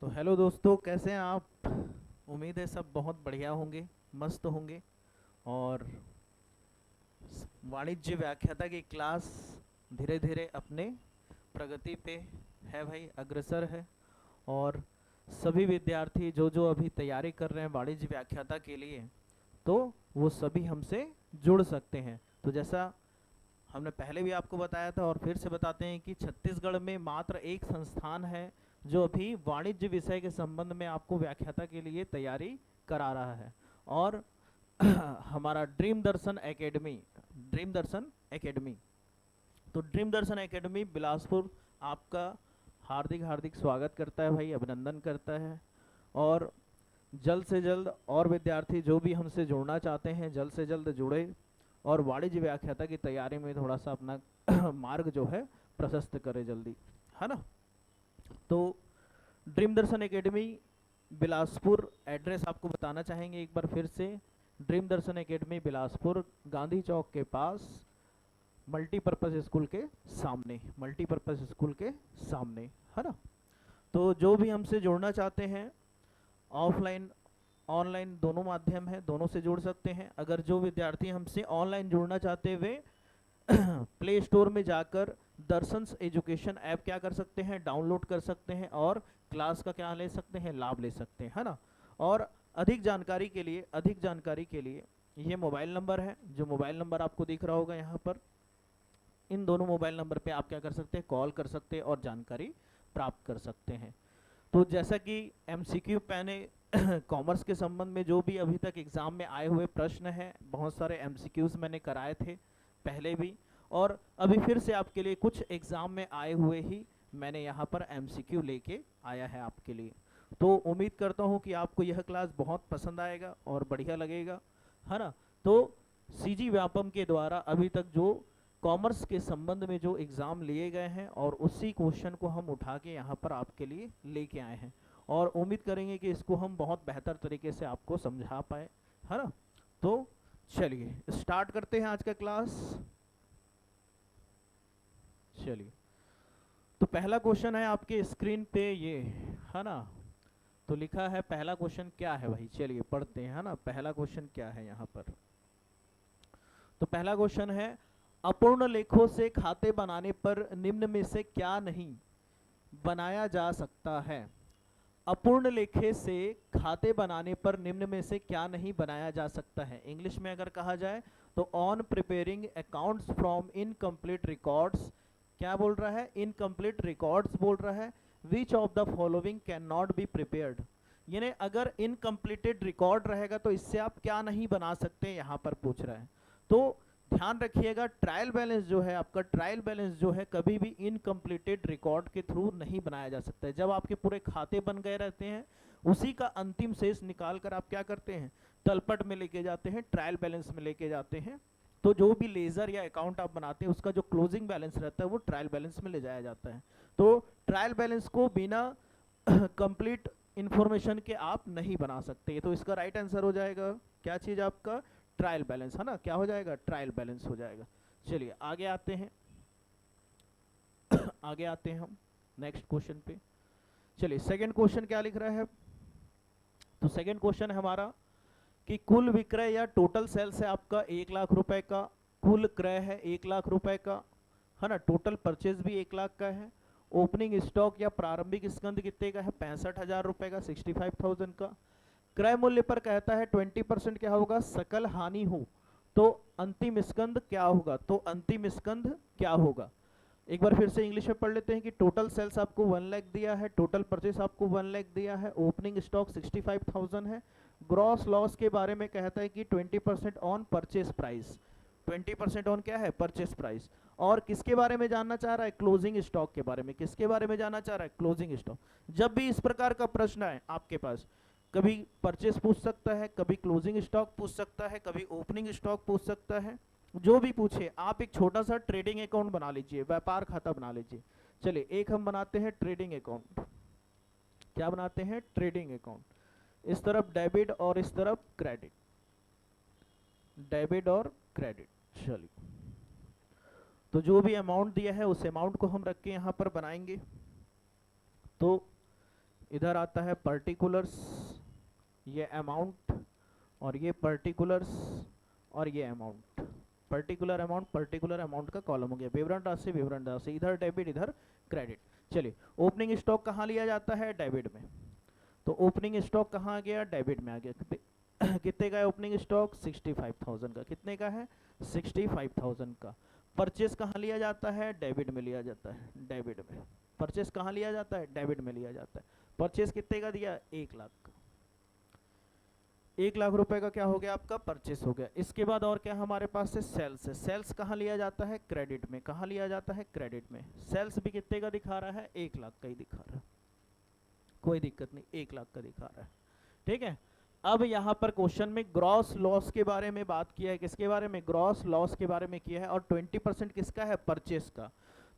तो हेलो दोस्तों, कैसे हैं आप। उम्मीद है सब बहुत बढ़िया होंगे, मस्त होंगे। और वाणिज्य व्याख्याता की क्लास धीरे धीरे अपने प्रगति पे है भाई, अग्रसर है। और सभी विद्यार्थी जो जो अभी तैयारी कर रहे हैं वाणिज्य व्याख्याता के लिए, तो वो सभी हमसे जुड़ सकते हैं। तो जैसा हमने पहले भी आपको बताया था और फिर से बताते हैं कि छत्तीसगढ़ में मात्र एक संस्थान है जो अभी वाणिज्य विषय के संबंध में आपको व्याख्याता के लिए तैयारी करा रहा है। और हमारा ड्रीम दर्शन एकेडमी। तो ड्रीम दर्शन एकेडमी बिलासपुर आपका हार्दिक हार्दिक स्वागत करता है भाई, अभिनंदन करता है। और जल्द से जल्द और विद्यार्थी जो भी हमसे जुड़ना चाहते हैं जल्द से जल्द जुड़े और वाणिज्य व्याख्याता की तैयारी में थोड़ा सा अपना मार्ग जो है प्रशस्त करे जल्दी, है ना। तो ड्रीम दर्शन एकेडमी बिलासपुर, एड्रेस आपको बताना चाहेंगे एक बार फिर से। ड्रीम दर्शन एकेडमी बिलासपुर, गांधी चौक के पास, मल्टीपर्पज़ स्कूल के सामने, मल्टीपर्पज़ स्कूल के सामने, है ना। तो जो भी हमसे जुड़ना चाहते हैं, ऑफलाइन ऑनलाइन दोनों माध्यम है, दोनों से जुड़ सकते हैं। अगर जो विद्यार्थी हमसे ऑनलाइन जुड़ना चाहते हुए प्ले स्टोर में जाकर दर्शन एजुकेशन ऐप क्या कर सकते हैं, डाउनलोड कर सकते हैं और क्लास का क्या ले सकते हैं, लाभ ले सकते हैं, है ना। और अधिक जानकारी के लिए ये मोबाइल नंबर है, जो मोबाइल नंबर आपको दिख रहा होगा यहाँ पर। इन दोनों मोबाइल नंबर पे आप क्या कर सकते हैं, कॉल कर सकते हैं और जानकारी प्राप्त कर सकते हैं। तो जैसा कि एमसीक्यू मैंने कॉमर्स के संबंध में जो भी अभी तक एग्ज़ाम में आए हुए प्रश्न हैं, बहुत सारे एमसीक्यूज़ मैंने कराए थे पहले भी, और अभी फिर से आपके लिए कुछ एग्ज़ाम में आए हुए ही मैंने यहाँ पर एमसीक्यू लेके आया है आपके लिए। तो उम्मीद करता हूँ कि आपको यह क्लास बहुत पसंद आएगा और बढ़िया लगेगा, है ना। तो सीजी व्यापम के द्वारा अभी तक जो कॉमर्स के संबंध में जो एग्ज़ाम लिए गए हैं और उसी क्वेश्चन को हम उठा के यहाँ पर आपके लिए लेके आए हैं, और उम्मीद करेंगे कि इसको हम बहुत बेहतर तरीके से आपको समझा पाए, है ना। तो चलिए स्टार्ट करते हैं आज का क्लास। चलिए, तो पहला क्वेश्चन है आपके स्क्रीन पे ये, है ना। तो लिखा है, पहला क्वेश्चन क्या है भाई, चलिए पढ़ते हैं, है ना। पहला क्वेश्चन क्या है यहाँ पर। तो पहला क्वेश्चन है, अपूर्ण लेखों से खाते बनाने पर निम्न में से क्या नहीं बनाया जा सकता है। अपूर्ण लेखे से खाते बनाने पर निम्न में से क्या नहीं बनाया जा सकता है। इंग्लिश में अगर कहा जाए तो on preparing accounts from incomplete records, क्या बोल रहा है, इनकम्प्लीट रिकॉर्ड्स बोल रहा है। Which of the following can not be prepared, यानी अगर इनकम्प्लीटेड रिकॉर्ड रहेगा तो इससे आप क्या नहीं बना सकते, यहाँ पर पूछ रहा है। तो ध्यान रखिएगा, ट्रायल बैलेंस जो है आपका, ट्रायल बैलेंस जो है कभी भी इनकम्प्लीटेड रिकॉर्ड के थ्रू नहीं बनाया जा सकता है। जब आपके पूरे खाते बन गए रहते हैं, उसी का अंतिम शेष निकाल कर आप क्या करते हैं, तलपट में लेके जाते हैं, ट्रायल बैलेंस में लेके जाते हैं। तो जो भी लेजर या अकाउंट आप बनाते हैं उसका जो क्लोजिंग बैलेंस रहता है वो ट्रायल बैलेंस में ले जाया जाता है। तो ट्रायल बैलेंस को बिना कंप्लीट इंफॉर्मेशन के आप नहीं बना सकते। तो इसका राइट आंसर हो जाएगा क्या चीज़ आपका, ट्रायल बैलेंस, है ना। क्या हो जाएगा, ट्रायल बैलेंस हो जाएगा। चलिए आगे आते हैं आगे आते हैं हम नेक्स्ट क्वेश्चन पे। चलिए सेकंड क्वेश्चन क्या लिख रहा है। तो सेकंड क्वेश्चन है हमारा कि कुल विक्रय या टोटल सेल्स है आपका 1 लाख रुपए का, कुल क्रय है 1 लाख रुपए का, है ना। टोटल परचेज भी 1 लाख का है। ओपनिंग स्टॉक या प्रारंभिक स्कंद कितने का है, 65,000 रुपए का, 65,000 का। क्रय मूल्य पर कहता है 20% क्या होगा, सकल हानि हो। तो अंतिम स्कंद क्या होगा, तो अंतिम स्कंद क्या होगा। एक बार फिर से इंग्लिश में पढ़ लेते हैं कि टोटल सेल्स आपको 1 लाख दिया है, टोटल परचेस आपको 1 लाख दिया है, ओपनिंग स्टॉक 65,000 है। ग्रॉस लॉस के बारे में कहता है कि 20% ऑन परचेस प्राइस, 20% ऑन क्या है, परचेस प्राइस। और किसके बारे में जानना चाह रहा है, क्लोजिंग स्टॉक के बारे में। किसके बारे में जानना चाह रहा है, क्लोजिंग स्टॉक। जब भी इस प्रकार का प्रश्न है आपके पास, कभी परचेस पूछ सकता है, कभी क्लोजिंग स्टॉक पूछ सकता है, कभी ओपनिंग स्टॉक पूछ सकता है। जो भी पूछे आप एक छोटा सा ट्रेडिंग अकाउंट बना लीजिए, व्यापार खाता बना लीजिए। चलिए एक हम बनाते हैं ट्रेडिंग अकाउंट। क्या बनाते हैं, ट्रेडिंग अकाउंट। इस तरफ डेबिट और इस तरफ क्रेडिट, डेबिट और क्रेडिट। चलिए, तो जो भी अमाउंट दिया है उस अमाउंट को हम रख के यहाँ पर बनाएंगे। तो इधर आता है पर्टिकुलर्स, ये अमाउंट, और ये पर्टिकुलर्स और ये अमाउंट। पर्टिकुलर अमाउंट का कॉलम हो गया, विवरण राशि, इधर डेबिट इधर क्रेडिट। चलिए, ओपनिंग स्टॉक कहाँ लिया जाता है? डेबिट में। तो ओपनिंग स्टॉक कहाँ आ गया? डेबिट में आ गया। कितने का है ओपनिंग स्टॉक? 65,000 का। कितने का है? 65,000 का। परचेस कहाँ लिया जाता है? डेबिट में लिया जाता है, डेबिट में। परचेस कहाँ लिया जाता है? डेबिट में लिया जाता है। परचेस कितने का दिया? 1 लाख का। 1 लाख रुपए का क्या हो गया आपका? परचेस हो गया। इसके बाद और क्या हमारे पास है? सेल्स है। सेल्स कहाँ लिया जाता है? क्रेडिट में। कहाँ लिया जाता है? क्रेडिट में। सेल्स भी कितने का दिखा रहा है? 1 लाख का ही दिखा रहा है, कोई दिक्कत नहीं, 1 लाख का दिखा रहा है, ठीक है। अब यहाँ पर क्वेश्चन में ग्रॉस लॉस के बारे में बात किया है। किसके बारे में? ग्रॉस लॉस के बारे में किया है। और 20% किसका है? परचेस का।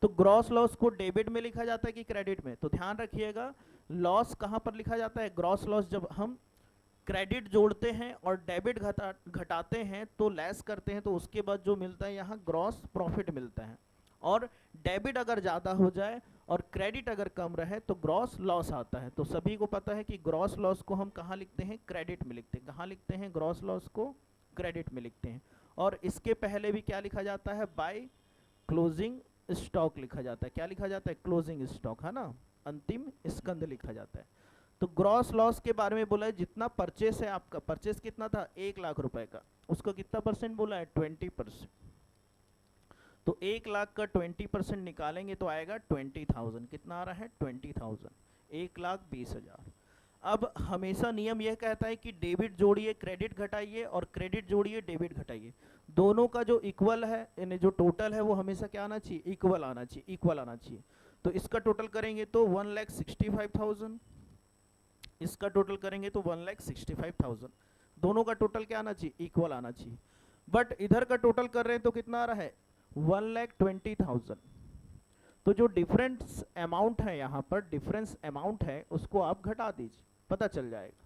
तो ग्रॉस लॉस को डेबिट में लिखा जाता है कि क्रेडिट में? तो ध्यान रखिएगा, लॉस कहाँ पर लिखा जाता है? ग्रॉस लॉस जब हम क्रेडिट जोड़ते हैं और डेबिट घटाते हैं तो लेस करते हैं, तो उसके बाद जो मिलता है यहाँ ग्रॉस प्रॉफिट मिलता है। और डेबिट अगर ज़्यादा हो जाए और क्रेडिट अगर कम रहे तो ग्रॉस लॉस आता है। तो सभी को पता है कि ग्रॉस लॉस को हम कहाँ लिखते हैं? क्रेडिट में लिखते हैं। कहाँ लिखते हैं? ग्रॉस लॉस को क्रेडिट में लिखते हैं। और इसके पहले भी क्या लिखा जाता है? बाय क्लोजिंग स्टॉक लिखा जाता है। क्या लिखा जाता है? क्लोजिंग स्टॉक, है ना, अंतिम स्कंद लिखा जाता है। तो ग्रॉस लॉस के बारे में बोला है, जितना परचेस है आपका, परचेस कितना था? 1 लाख रुपए का, उसको कितना परसेंट बोला है? 20%। तो 1 लाख का 20% निकालेंगे तो आएगा 20,000। कितना आ रहा है? 20,000। 1,20,000। अब हमेशा नियम यह कहता है कि डेबिट जोड़िए क्रेडिट घटाइए और क्रेडिट जोड़िए डेबिट घटाइए। दोनों का जो इक्वल है, यानी जो टोटल है वो हमेशा क्या आना चाहिए? इक्वल आना चाहिए, इक्वल आना चाहिए। तो इसका टोटल करेंगे तो 1,65,000, इसका टोटल करेंगे तो 1,65,000। दोनों का टोटल क्या आना चाहिए? इक्वल आना चाहिए। बट इधर का टोटल कर रहे हैं तो कितना आ रहा है? 1,20,000। तो जो डिफरेंस अमाउंट है यहाँ पर, डिफरेंस अमाउंट है उसको आप घटा दीजिए, पता चल जाएगा।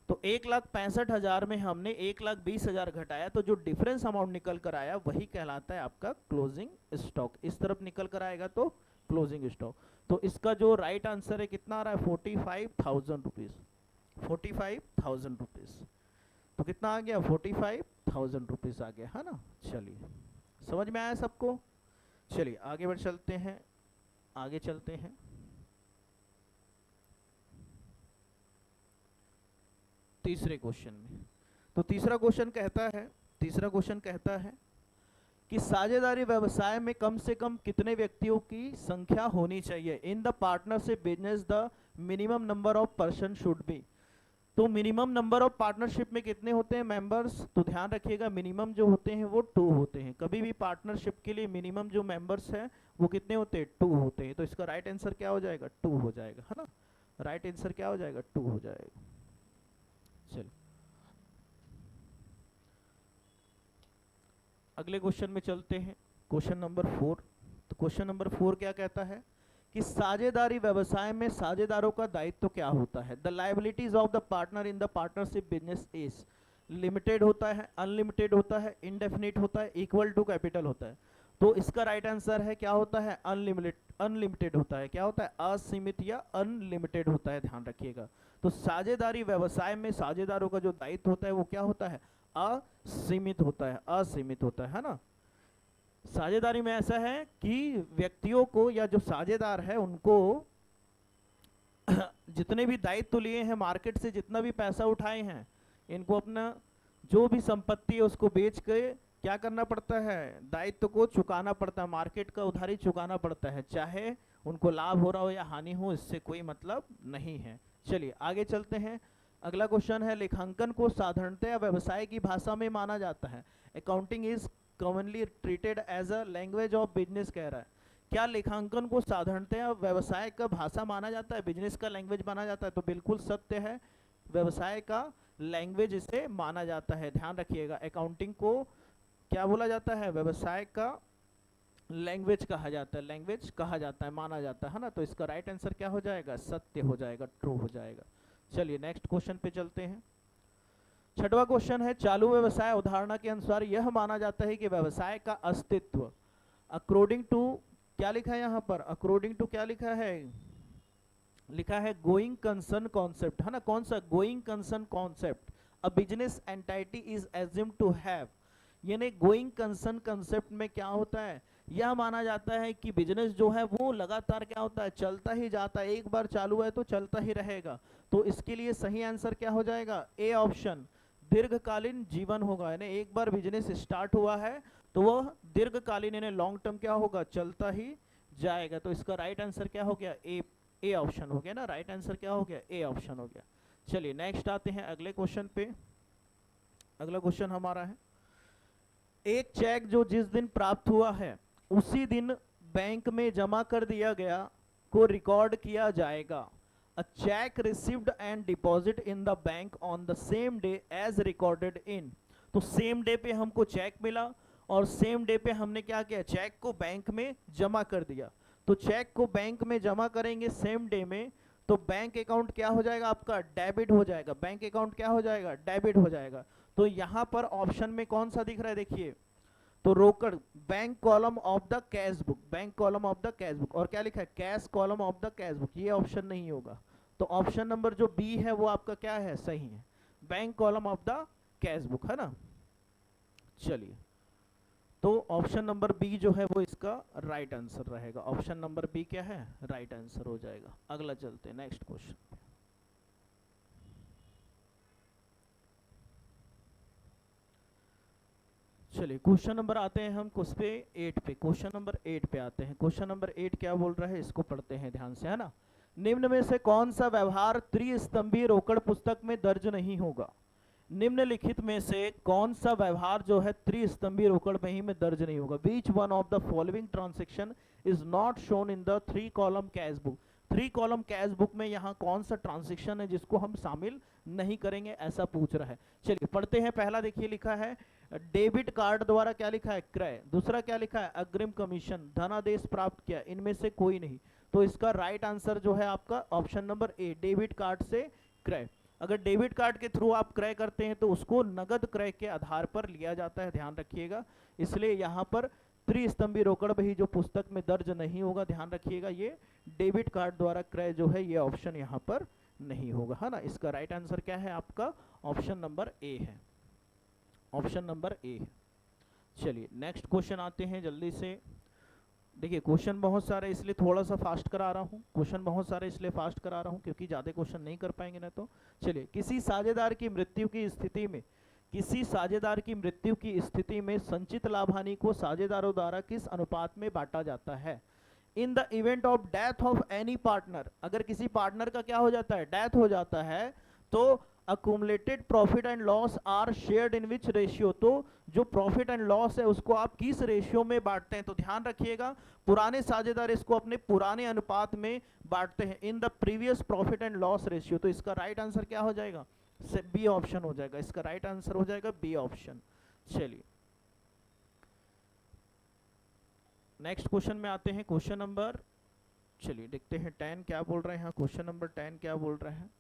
तो 1,65,000 में हमने 1,20,000 घटाया, तो जो डिफरेंस अमाउंट निकल कर आया वही कहलाता है आपका क्लोजिंग स्टॉक। इस तरफ निकल कर आएगा तो क्लोजिंग स्टॉक। तो इसका जो राइट आंसर है कितना आ रहा है? 45,000 रुपीज। 45,000 रुपीज। तो कितना आ गया? 45,000 रुपीज आ गया, है ना। चलिए, समझ में आया सबको? चलिए आगे बढ़ चलते हैं, आगे चलते हैं। तीसरे क्वेश्चन में। तो तीसरा क्वेश्चन कहता है कि साझेदारी व्यवसाय में कम से कम कितने व्यक्तियों की संख्या होनी चाहिए? In the partnership business the minimum number of person should be. तो मिनिमम नंबर ऑफ पार्टनरशिप में कितने होते हैं मेंबर्स? तो ध्यान रखिएगा, मिनिमम जो होते हैं वो 2 होते हैं। कभी भी पार्टनरशिप के लिए मिनिमम जो मेंबर्स हैं वो कितने होते हैं? 2 होते हैं। तो इसका राइट आंसर क्या हो जाएगा? 2 हो जाएगा, है ना। राइट आंसर क्या हो जाएगा? 2 हो जाएगा। चलिए अगले क्वेश्चन में चलते हैं, क्वेश्चन नंबर 4। तो क्वेश्चन नंबर 4 क्या कहता है कि साझेदारी व्यवसाय में साझेदारों का दायित्व क्या होता है? The liabilities of the partner in the partnership business is limited होता है, अनलिमिटेड होता है, इनडेफिनिट होता है, इक्वल टू कैपिटल होता है। तो इसका राइट आंसर है क्या होता है? अनलिमिटेड होता है। क्या होता है? असीमित या अनलिमिटेड होता है, ध्यान रखिएगा। तो साझेदारी व्यवसाय में साझेदारों का जो दायित्व होता है वो क्या होता है? असीमित होता है, असीमित होता है ना। साझेदारी में ऐसा है कि व्यक्तियों को या जो साझेदार है उनको जितने भी दायित्व लिए हैं, मार्केट से जितना भी पैसा उठाए हैं, इनको अपना जो भी संपत्ति है उसको बेच के क्या करना पड़ता है? दायित्व को चुकाना पड़ता है, मार्केट का उधारी चुकाना पड़ता है। चाहे उनको लाभ हो रहा हो या हानि हो, इससे कोई मतलब नहीं है। चलिए आगे चलते हैं। अगला क्वेश्चन है, लेखांकन को साधारणतया व्यवसाय की भाषा में माना जाता है। Accounting is commonly treated as a language of business कह रहा है। क्या लेखांकन को साधारणतया व्यवसाय का भाषा माना जाता है, बिजनेस का लैंग्वेज माना जाता है? तो बिल्कुल सत्य है, व्यवसाय का लैंग्वेज इसे माना जाता है। ध्यान रखिएगा, अकाउंटिंग को क्या बोला जाता है? व्यवसाय का लैंग्वेज कहा जाता है, लैंग्वेज कहा जाता है, माना जाता है ना। तो इसका राइट आंसर क्या हो जाएगा? सत्य हो जाएगा, ट्रू हो जाएगा। चलिए नेक्स्ट क्वेश्चन पे चलते हैं। छठवां क्वेश्चन है, चालू व्यवसाय अवधारणा के अनुसार यह माना जाता है कि व्यवसाय का अस्तित्व अकॉर्डिंग टू, क्या लिखा है यहाँ पर? अकॉर्डिंग टू क्या लिखा है? लिखा है गोइंग कंसर्न कॉन्सेप्ट, है ना, कौन सा going concern concept, a business entity is assume to have, यानी गोइंग कंसर्न कंसेप्ट में क्या होता है, यह माना जाता है कि बिजनेस जो है वो लगातार क्या होता है, चलता ही जाता है, एक बार चालू है तो चलता ही रहेगा। तो इसके लिए सही आंसर क्या हो जाएगा, ए ऑप्शन, दीर्घकालीन जीवन होगा, यानी एक बार बिजनेस स्टार्ट हुआ है तो वह दीर्घकालीन यानी लॉन्ग टर्म क्या होगा, चलता ही जाएगा। तो इसका राइट आंसर क्या हो गया, ए ऑप्शन हो गया ना, राइट आंसर क्या हो गया, ए ऑप्शन हो गया। चलिए नेक्स्ट आते हैं अगले क्वेश्चन पे। अगला क्वेश्चन हमारा है, एक चेक जो जिस दिन प्राप्त हुआ है उसी दिन बैंक में जमा कर दिया गया को रिकॉर्ड किया जाएगा। A cheque received and deposit in the bank on the same day as recorded in, तो सेम डे पे हमको चेक मिला और सेम डे पे हमने क्या किया, चेक को बैंक में जमा कर दिया। तो चेक को बैंक में जमा करेंगे सेम डे में, तो बैंक अकाउंट क्या हो जाएगा आपका, डेबिट हो जाएगा, बैंक अकाउंट क्या हो जाएगा, डेबिट हो जाएगा। तो यहां पर ऑप्शन में कौन सा दिख रहा है, देखिए, तो रोकड़, bank column of the cash book, bank column of the cash book, और क्या लिखा है, cash column of the cash book, ये ऑप्शन नहीं होगा। तो ऑप्शन नंबर जो बी है वो आपका क्या है, सही है, bank column of the cash book, है ना। चलिए, तो ऑप्शन नंबर बी जो है वो इसका राइट आंसर रहेगा, ऑप्शन नंबर बी क्या है, राइट आंसर हो जाएगा। अगला चलते हैं नेक्स्ट क्वेश्चन। चलिए क्वेश्चन नंबर आते हैं हम कुछ पे 8 पे, क्वेश्चन नंबर 8 पे आते हैं। क्वेश्चन नंबर 8 क्या बोल रहा है, इसको पढ़ते हैं ध्यान से, है ना। निम्न में से कौन सा व्यवहार त्रिस्तंभीय रोकड़ पुस्तक में दर्ज नहीं होगा, निम्नलिखित में से कौन सा व्यवहार जो है त्रिस्तंभीय रोकड़ बही में दर्ज नहीं होगा, which one of the following transaction is not shown in the 3 column cash book, 3 column cash book में यहाँ कौन सा ट्रांजेक्शन है जिसको हम शामिल नहीं करेंगे, ऐसा पूछ रहा है। चलिए पढ़ते हैं। पहला देखिए लिखा है डेबिट कार्ड द्वारा क्या लिखा है, क्रय, दूसरा क्या लिखा है, अग्रिम कमीशन, धनादेश प्राप्त किया, इनमें से कोई नहीं। तो इसका राइट आंसर जो है आपका option number A, debit card से क्रय। अगर डेबिट कार्ड के थ्रू आप क्रय करते हैं तो उसको नगद क्रय के आधार पर लिया जाता है, ध्यान रखिएगा। इसलिए यहाँ पर त्रिस्तंभी रोकड़ बही जो पुस्तक में दर्ज नहीं होगा, ध्यान रखिएगा, ये डेबिट कार्ड द्वारा क्रय जो है ये ऑप्शन यहाँ पर नहीं होगा, है ना। इसका राइट आंसर क्या है आपका, ऑप्शन नंबर ए है, ऑप्शन नंबर ए है। चलिए नेक्स्ट क्वेश्चन आते हैं जल्दी से। देखिए क्वेश्चन बहुत सारे इसलिए थोड़ा सा फास्ट करा रहा हूँ, क्वेश्चन बहुत सारे इसलिए फास्ट करा रहा हूँ क्योंकि ज़्यादा क्वेश्चन नहीं कर पाएंगे ना। तो चलिए, किसी साझेदार की मृत्यु की स्थिति में, किसी साझेदार की मृत्यु की स्थिति में संचित लाभ हानि को साझेदारों द्वारा किस अनुपात में बांटा जाता है। In the event of death of any partner, अगर किसी पार्टनर का क्या हो जाता है, डेथ हो जाता है, तो accumulated profit and loss are shared in which ratio, तो जो प्रॉफिट एंड लॉस है उसको आप किस रेशियो में बांटते हैं। तो ध्यान रखिएगा, पुराने साझेदार इसको अपने पुराने अनुपात में बांटते हैं, in the previous profit and loss ratio. तो इसका राइट आंसर क्या हो जाएगा, बी ऑप्शन हो जाएगा, इसका राइट आंसर हो जाएगा बी ऑप्शन। चलिए नेक्स्ट क्वेश्चन में आते हैं, क्वेश्चन नंबर, चलिए देखते हैं 10 क्या बोल रहे हैं। क्वेश्चन नंबर 10 क्या बोल रहे हैं,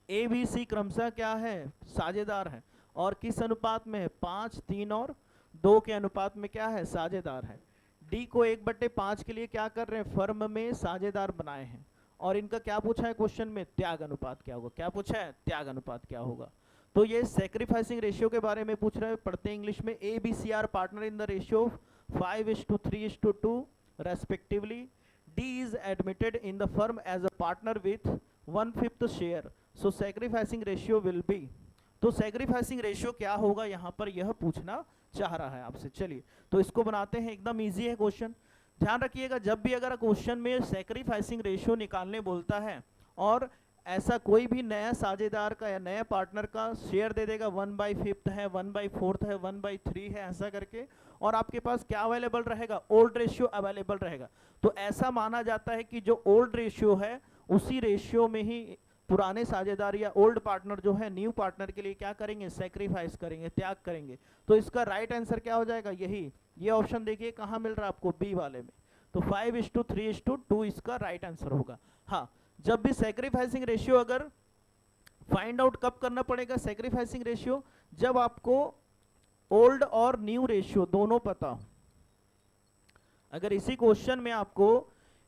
ए बी सी क्रमशः क्या है, साझेदार है, और किस अनुपात में है, 5, 3 और 2 के अनुपात में क्या है, साझेदार है। डी को 1/5 के लिए क्या कर रहे हैं, फर्म में साझेदार बनाए हैं, और इनका क्या पूछा है क्वेश्चन में, त्याग अनुपात क्या होगा, क्या पूछा है, त्याग अनुपात क्या होगा। तो ये सेक्रीफाइसिंग रेशियो के बारे में पूछ रहे हैं, पढ़ते हैं इंग्लिश में। A B C are partner in the ratio 5:3:2 respectively. D is admitted in the firm as a partner with 1/5 share. So sacrificing ratio will be, तो sacrificing ratio क्या होगा यहाँ पर, यह पूछना चाह रहा है आपसे। चलिए तो इसको बनाते हैं, एकदम इजी है क्वेश्चन। ध्यान रखिएगा, जब भी अगर क्वेश्चन में सैक्रिफाइसिंग रेशियो निकालने बोलता है और ऐसा कोई भी नया साझेदार का या नया पार्टनर का शेयर दे देगा, 1/5 है, 1/4 है, 1/3 है, ऐसा करके, और आपके पास क्या अवेलेबल रहेगा, ओल्ड रेशियो अवेलेबल रहेगा, तो ऐसा माना जाता है कि जो ओल्ड रेशियो है उसी रेशियो में ही पुराने साझेदार या ओल्ड पार्टनर जो है न्यू पार्टनर के लिए क्या करेंगे, सेक्रीफाइस करेंगे, त्याग करेंगे। तो इसका राइट आंसर क्या हो जाएगा, यही, ये ऑप्शन देखिए कहाँ मिल रहा है आपको, बी वाले में। तो 5:3:2 इसका राइट आंसर होगा। हाँ, जब भी सेक्रीफाइसिंग रेशियो अगर फाइंड आउट कब करना पड़ेगा, सेक्रीफाइसिंग रेशियो जब आपको ओल्ड और न्यू रेशियो दोनों पता हो। अगर इसी क्वेश्चन में आपको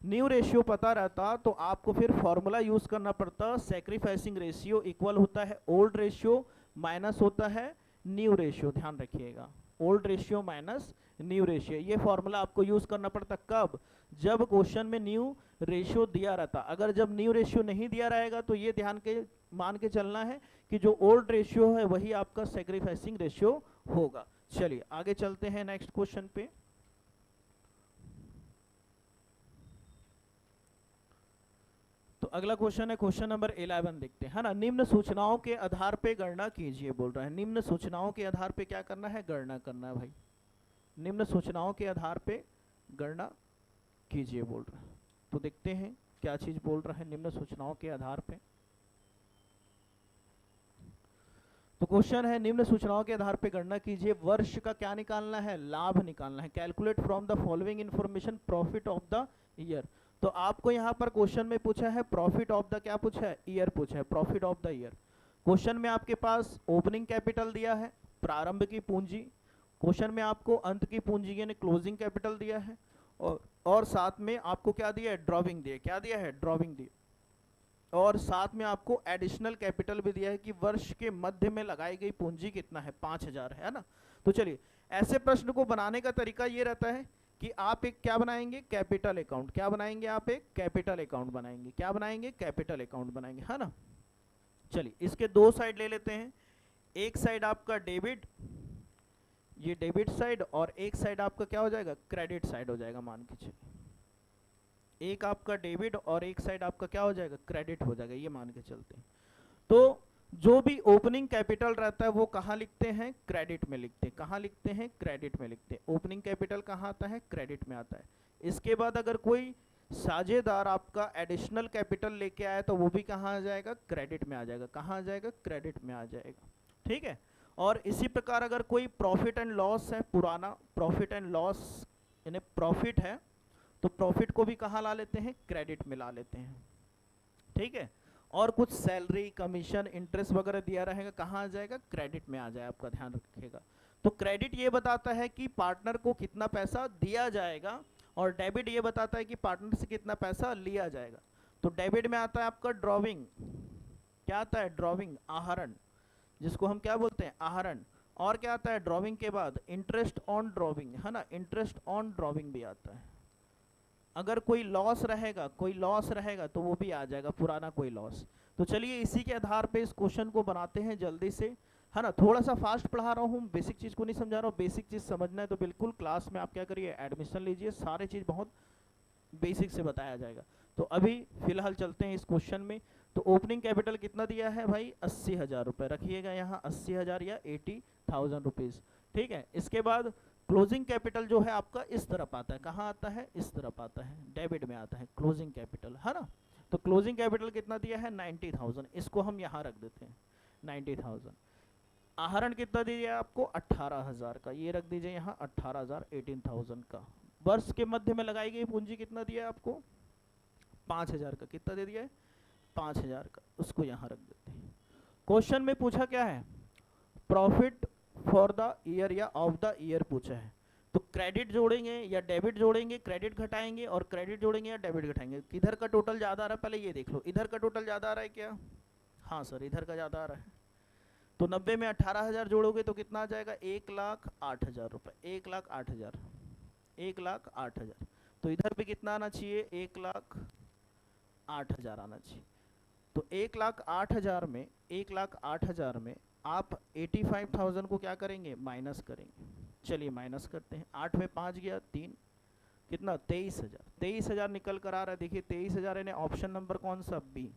न्यू रेशियो पता रहता तो आपको फिर फॉर्मूला यूज करना पड़ता, सैक्रिफाइसिंग रेशियो इक्वल होता है ओल्ड रेशियो माइनस होता है न्यू रेशियो, ध्यान रखिएगा, old ratio minus new ratio, ये फॉर्मूला आपको यूज करना पड़ता कब, जब क्वेश्चन में न्यू रेशियो दिया रहता। अगर जब न्यू रेशियो नहीं दिया रहेगा तो ये ध्यान के मान के चलना है कि जो ओल्ड रेशियो है वही आपका सैक्रिफाइसिंग रेशियो होगा। चलिए आगे चलते हैं नेक्स्ट क्वेश्चन पे। तो अगला क्वेश्चन है क्वेश्चन नंबर 11, देखते हैं, है ना। निम्न सूचनाओं के आधार पे गणना कीजिए बोल रहा है। निम्न सूचनाओं के आधार पे क्या करना है, गणना करना है भाई। निम्न सूचनाओं के आधार पे गणना कीजिए बोल रहा है। तो देखते हैं क्या चीज बोल रहा है निम्न सूचनाओं के आधार पे। तो क्वेश्चन है निम्न सूचनाओं के आधार पे गणना कीजिए, वर्ष का क्या निकालना है, लाभ निकालना है। Calculate from the following information profit of the year. तो आपको यहाँ पर क्वेश्चन में पूछा है प्रॉफिट ऑफ द क्या पूछा है, ईयर पूछा है, profit of the year. Question में आपके पास ओपनिंग कैपिटल दिया है, प्रारंभ की पूंजी, क्वेश्चन में आपको अंत की पूंजी यानी क्लोजिंग कैपिटल दिया है, और साथ में आपको क्या दिया है, ड्रॉविंग दिया, क्या दिया है, ड्रॉविंग दी, और साथ में आपको एडिशनल कैपिटल भी दिया है कि वर्ष के मध्य में लगाई गई पूंजी कितना है, 5000 है ना। तो चलिए ऐसे प्रश्न को बनाने का तरीका ये रहता है कि आप एक क्या बनाएंगे, कैपिटल अकाउंट, क्या बनाएंगे, आप एक कैपिटल अकाउंट बनाएंगे, क्या बनाएंगे, कैपिटल अकाउंट बनाएंगे, है ना। चलिए इसके दो साइड ले लेते हैं, एक साइड आपका डेबिट, ये डेबिट साइड, और एक साइड आपका क्या हो जाएगा, क्रेडिट साइड हो जाएगा, मान के चलिए एक आपका डेबिट और एक साइड आपका क्या हो जाएगा, क्रेडिट हो जाएगा, ये मान के चलते हैं। तो जो भी ओपनिंग कैपिटल रहता है वो कहाँ लिखते हैं, क्रेडिट में लिखते हैं, कहाँ लिखते हैं, क्रेडिट में लिखते हैं। ओपनिंग कैपिटल कहाँ आता है, क्रेडिट में आता है। इसके बाद अगर कोई साझेदार आपका एडिशनल कैपिटल लेके आया तो वो भी कहाँ आ जाएगा, क्रेडिट में आ जाएगा, कहाँ आ जाएगा, क्रेडिट में आ जाएगा, ठीक है। और इसी प्रकार अगर कोई प्रॉफिट एंड लॉस है, पुराना प्रॉफिट एंड लॉस यानी प्रॉफिट है, तो प्रॉफिट को भी कहाँ ला लेते हैं, क्रेडिट में ला लेते हैं, ठीक है। और कुछ सैलरी कमीशन इंटरेस्ट वगैरह दिया रहेगा, कहाँ आ जाएगा, क्रेडिट में आ जाए, आपका ध्यान रखिएगा। तो क्रेडिट ये बताता है कि पार्टनर को कितना पैसा दिया जाएगा, और डेबिट ये बताता है कि पार्टनर से कितना पैसा लिया जाएगा। तो डेबिट में आता है आपका ड्रॉविंग, क्या आता है, ड्रॉविंग, आहरण, जिसको हम क्या बोलते हैं, आहरण। और क्या आता है ड्रॉविंग के बाद, इंटरेस्ट ऑन ड्रॉविंग, है ना, इंटरेस्ट ऑन ड्रॉविंग भी आता है। अगर कोई लॉस रहेगा, कोई लॉस रहेगा तो वो भी आ जाएगा, पुराना कोई लॉस। तो चलिए इसी के आधार पे इस क्वेश्चन को बनाते हैं जल्दी से, है ना। थोड़ा सा फास्ट पढ़ा रहा हूँ, बेसिक चीज़ को नहीं समझा रहा हूँ, बेसिक चीज़ समझना है तो बिल्कुल क्लास में आप क्या करिए, एडमिशन लीजिए, सारे चीज़ बहुत बेसिक से बताया जाएगा। तो अभी फिलहाल चलते हैं इस क्वेश्चन में। तो ओपनिंग कैपिटल कितना दिया है भाई, 80,000 रुपये, रखिएगा यहाँ 80,000 या 80,000 रुपीज़, ठीक है। इसके बाद क्लोजिंग कैपिटल जो है आपका इस तरफ आता है, कहाँ आता है, इस तरफ आता है, डेबिट में आता है क्लोजिंग कैपिटल, है ना। तो क्लोजिंग कैपिटल कितना दिया है, 90,000, इसको हम यहाँ रख देते हैं 90,000। आहरण कितना दिया आपको, 18,000 का, ये रख दीजिए यहाँ 18,000, 18,000 का। वर्ष के मध्य में लगाई गई पूंजी कितना दिया आपको, 5,000 का, कितना दे दिया है, 5,000 का, उसको यहाँ रख देते हैं। क्वेश्चन में पूछा क्या है, प्रॉफिट फॉर द ईयर या ऑफ द ईयर पूछा है। तो क्रेडिट जोड़ेंगे या डेबिट जोड़ेंगे, क्रेडिट घटाएंगे, और क्रेडिट जोड़ेंगे या डेबिट घटाएंगे, किधर का टोटल ज़्यादा आ रहा है, पहले ये देख लो, इधर का टोटल ज़्यादा आ रहा है क्या, हाँ सर इधर का ज़्यादा आ रहा है। तो 90 में 18,000 जोड़ोगे तो कितना आ जाएगा, 1,08,000 रुपये, 1,08,000, 1,08,000। तो इधर पे कितना आना चाहिए, 1,08,000 आना चाहिए। तो 1,08,000 में, 1,08,000 में आप 85,000 को क्या करेंगे, माइनस करेंगे। चलिए माइनस करते हैं, 8 में 5 गया 3, कितना, 23,000, 23,000 निकल कर आ रहा है, देखिए 23,000 यानी ऑप्शन नंबर कौन सा, बी।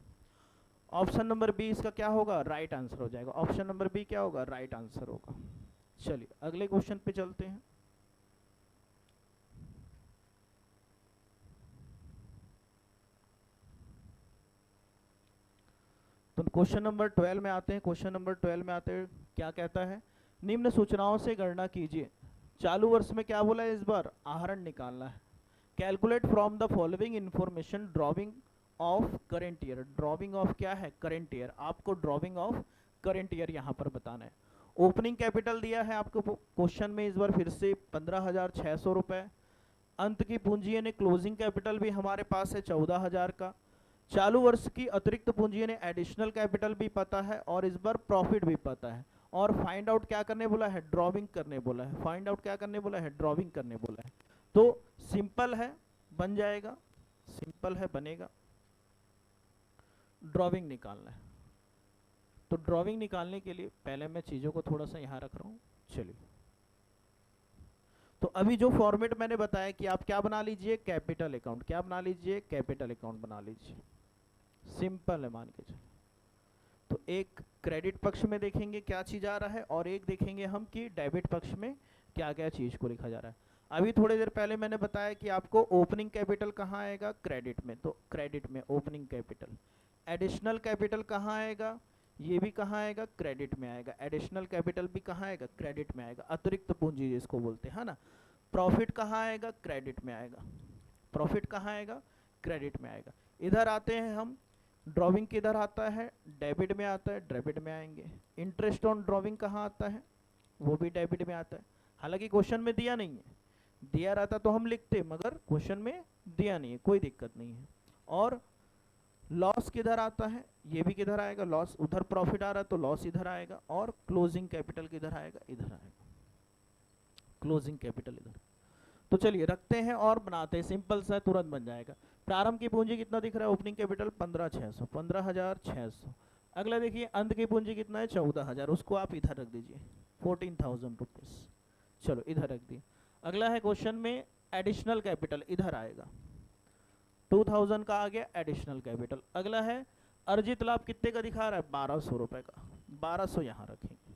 ऑप्शन नंबर बी इसका क्या होगा, राइट आंसर हो जाएगा, ऑप्शन नंबर बी क्या होगा, राइट आंसर होगा। चलिए अगले क्वेश्चन पे चलते हैं। तो क्वेश्चन नंबर 12 में आते हैं, क्वेश्चन नंबर 12 में आते हैं क्या कहता है, निम्न सूचनाओं से गणना कीजिए। चालू वर्ष में क्या बोला है इस बार, आहरण निकालना है। Calculate from the following information drawing of current year, drawing of क्या है, करेंट ईयर, आपको ड्रॉविंग ऑफ करेंट ईयर यहाँ पर बताना है। ओपनिंग कैपिटल दिया है आपको क्वेश्चन में इस बार फिर से 15,600 रुपये, अंत की पूंजी यानी क्लोजिंग कैपिटल भी हमारे पास है 14,000 का। चालू वर्ष की अतिरिक्त पूंजी यानी एडिशनल कैपिटल भी पता है, और इस बार प्रॉफिट भी पता है। और फाइंड आउट क्या करने बोला है, ड्रॉविंग करने बोला है। फाइंड आउट क्या करने बोला है, ड्रॉविंग करने बोला है। तो सिंपल है, बन जाएगा, सिंपल है, बनेगा। ड्रॉविंग निकालना है, तो ड्रॉविंग निकालने के लिए पहले मैं चीज़ों को थोड़ा सा यहाँ रख रहा हूँ। चलिए, तो अभी जो फॉर्मेट मैंने बताया कि आप क्या बना लीजिए, कैपिटल अकाउंट। क्या बना लीजिए, कैपिटल अकाउंट बना लीजिए। सिंपल है, मान के चलो। तो एक क्रेडिट पक्ष में देखेंगे क्या चीज़ आ रहा है, और एक देखेंगे हम कि डेबिट पक्ष में क्या क्या चीज़ को लिखा जा रहा है। अभी थोड़ी देर पहले मैंने बताया कि आपको ओपनिंग कैपिटल कहाँ आएगा, क्रेडिट में, तो क्रेडिट में ओपनिंग कैपिटल। एडिशनल कैपिटल कहाँ आएगा, ये भी कहाँ आएगा, क्रेडिट में आएगा। एडिशनल कैपिटल भी कहाँ आएगा, क्रेडिट में आएगा। अतिरिक्त पूंजी जिसको बोलते हैं ना। प्रॉफिट कहाँ आएगा, क्रेडिट में आएगा। प्रॉफिट कहाँ आएगा, क्रेडिट में आएगा। इधर आते हैं हम, ड्रॉविंग किधर आता है, डेबिट में आता है, डेबिट में आएंगे। इंटरेस्ट ऑन ड्रॉविंग कहाँ आता है, वो भी डेबिट में आता है। हालांकि क्वेश्चन में दिया नहीं है, दिया रहता तो हम लिखते, मगर क्वेश्चन में दिया नहीं है, कोई दिक्कत नहीं है। और लॉस किधर आता है, ये भी किधर आएगा, लॉस। उधर प्रॉफिट आ रहा है तो लॉस इधर आएगा। और क्लोजिंग कैपिटल किधर आएगा, इधर आएगा, क्लोजिंग कैपिटल इधर। तो चलिए रखते हैं और बनाते हैं, सिंपल सा, तुरंत बन जाएगा। प्रारंभ की पूंजी कितना दिख रहा है, ओपनिंग कैपिटल 15,600, 15,600। अगला देखिए, अंत की पूंजी कितना है, 14,000, उसको आप इधर रख दीजिए, 14,000 रुपीज। चलो इधर रख दिए। अगला है क्वेश्चन में एडिशनल कैपिटल, इधर आएगा, 2,000 का आ गया एडिशनल कैपिटल। अगला है अर्जित लाभ, कितने का दिखा रहा है, 1,200 रुपए का, 1,200 यहाँ रखेंगे।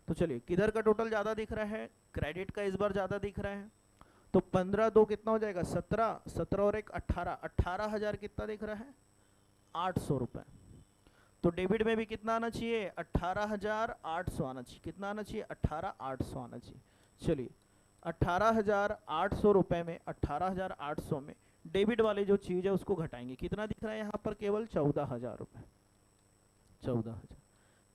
तो चलिए, किधर का टोटल ज्यादा दिख रहा है, क्रेडिट का इस बार ज्यादा दिख रहा है। तो 15 2 कितना हो जाएगा, 17, 17 और 1 18, 18,000 कितना दिख रहा है, 800 रुपए। तो डेबिट में भी कितना आना चाहिए, 18,800 आना चाहिए। कितना आना चाहिए, 18,800 आना चाहिए। चलिए, 18,800 रुपए में, 18,800 में डेबिट वाली जो चीज है उसको घटाएंगे। कितना दिख रहा है यहाँ पर, केवल 14,000 रुपए, 14,000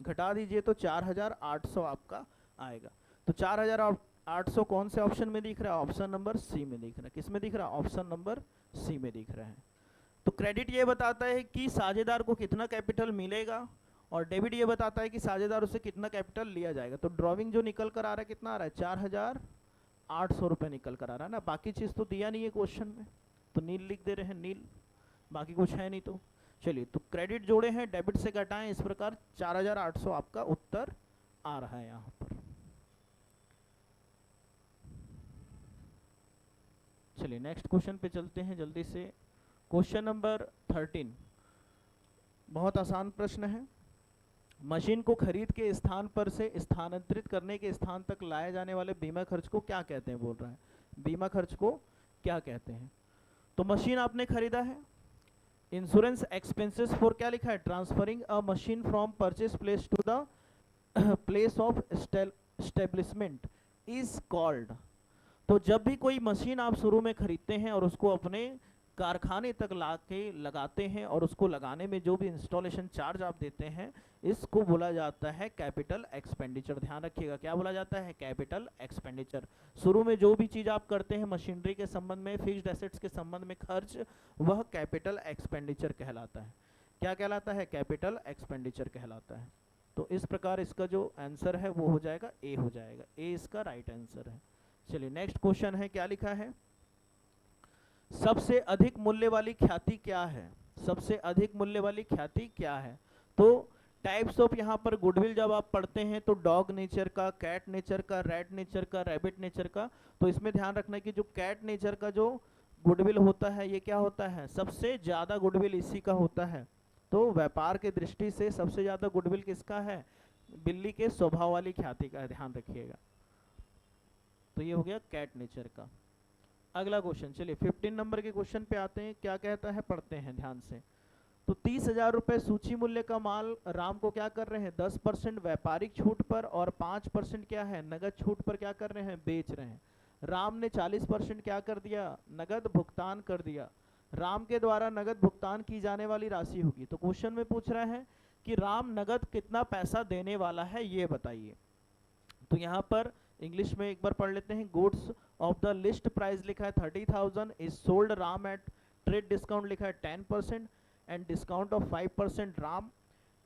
घटा दीजिए तो 4,800 आपका आएगा। तो 4,800 कौन से ऑप्शन में दिख रहा है, ऑप्शन नंबर सी में दिख रहा है। किस में दिख रहा है, ऑप्शन नंबर सी में दिख रहा है। तो क्रेडिट ये बताता है कि साझेदार को कितना कैपिटल मिलेगा, और डेबिट ये बताता है कि साझेदार से कितना कैपिटल लिया जाएगा। तो ड्रॉविंग जो निकल कर आ रहा है, कितना आ रहा है, 4,800 रुपए निकल कर आ रहा है ना। बाकी चीज तो दिया नहीं है क्वेश्चन में, तो नील लिख दे रहे हैं, नील, बाकी कुछ है नहीं। तो चलिए, तो क्रेडिट जोड़े हैं, डेबिट से घटाएं, इस प्रकार 4,800 आपका उत्तर आ रहा है यहाँ पर। चलिए नेक्स्ट क्वेश्चन पे चलते हैं जल्दी से। क्वेश्चन नंबर 13, बहुत आसान प्रश्न है। मशीन को खरीद के स्थान पर से स्थानांतरित करने के स्थान तक लाए जाने वाले बीमा खर्च को क्या कहते हैं, बोल रहा है, बीमा खर्च को क्या कहते हैं। तो मशीन आपने खरीदा है, इंश्योरेंस एक्सपेंसेस फॉर, क्या लिखा है, transferring a machine from purchase place to the place of establishment is called. तो जब भी कोई मशीन आप शुरू में खरीदते हैं और उसको अपने कारखाने तक ला के लगाते हैं, और उसको लगाने में जो भी इंस्टॉलेशन चार्ज आप देते हैं, इसको बोला जाता है कैपिटल एक्सपेंडिचर। ध्यान रखिएगा, क्या बोला जाता है, कैपिटल एक्सपेंडिचर। शुरू में जो भी चीज आप करते हैं मशीनरी के संबंध में, फिक्स्ड एसेट्स के संबंध में खर्च, वह कैपिटल एक्सपेंडिचर कहलाता है। क्या कहलाता है, कैपिटल एक्सपेंडिचर कहलाता है। तो इस प्रकार इसका जो आंसर है वो हो जाएगा ए, हो जाएगा ए, इसका राइट आंसर है। चलिए नेक्स्ट क्वेश्चन है, क्या लिखा है, सबसे अधिक मूल्य वाली ख्याति क्या है, सबसे अधिक मूल्य वाली ख्याति क्या है। तो टाइप्स ऑफ, यहाँ पर गुडविल जब आप पढ़ते हैं तो डॉग नेचर का, कैट नेचर का, रैट नेचर का, रैबिट नेचर का। तो इसमें ध्यान रखना कि जो कैट नेचर का जो गुडविल होता है, ये क्या होता है, सबसे ज्यादा गुडविल इसी का होता है। तो व्यापार की दृष्टि से सबसे ज्यादा गुडविल किसका है, बिल्ली के स्वभाव वाली ख्याति का, ध्यान रखिएगा। तो ये हो गया कैट नेचर का। अगला क्वेश्चन, चलिए 15 नंबर के क्वेश्चन पे आते हैं, क्या कहता है, पढ़ते हैं ध्यान से। तो 30,000 रुपए सूची मूल्य का माल राम को क्या कर रहे हैं, 10% व्यापारिक छूट पर और 5% क्या है, नगद छूट पर क्या कर रहे हैं, बेच रहे हैं। राम ने 40% क्या कर दिया, नगद भुगतान कर दिया। राम के द्वारा नगद भुगतान की जाने वाली राशि होगी। तो क्वेश्चन में पूछ रहा है कि राम नगद कितना पैसा देने वाला है, ये बताइए। तो यहाँ पर इंग्लिश में एक बार पढ़ लेते हैं, goods of the list price लिखा है 30,000, is sold Ram at trade discount लिखा है 10% and discount of 5% Ram.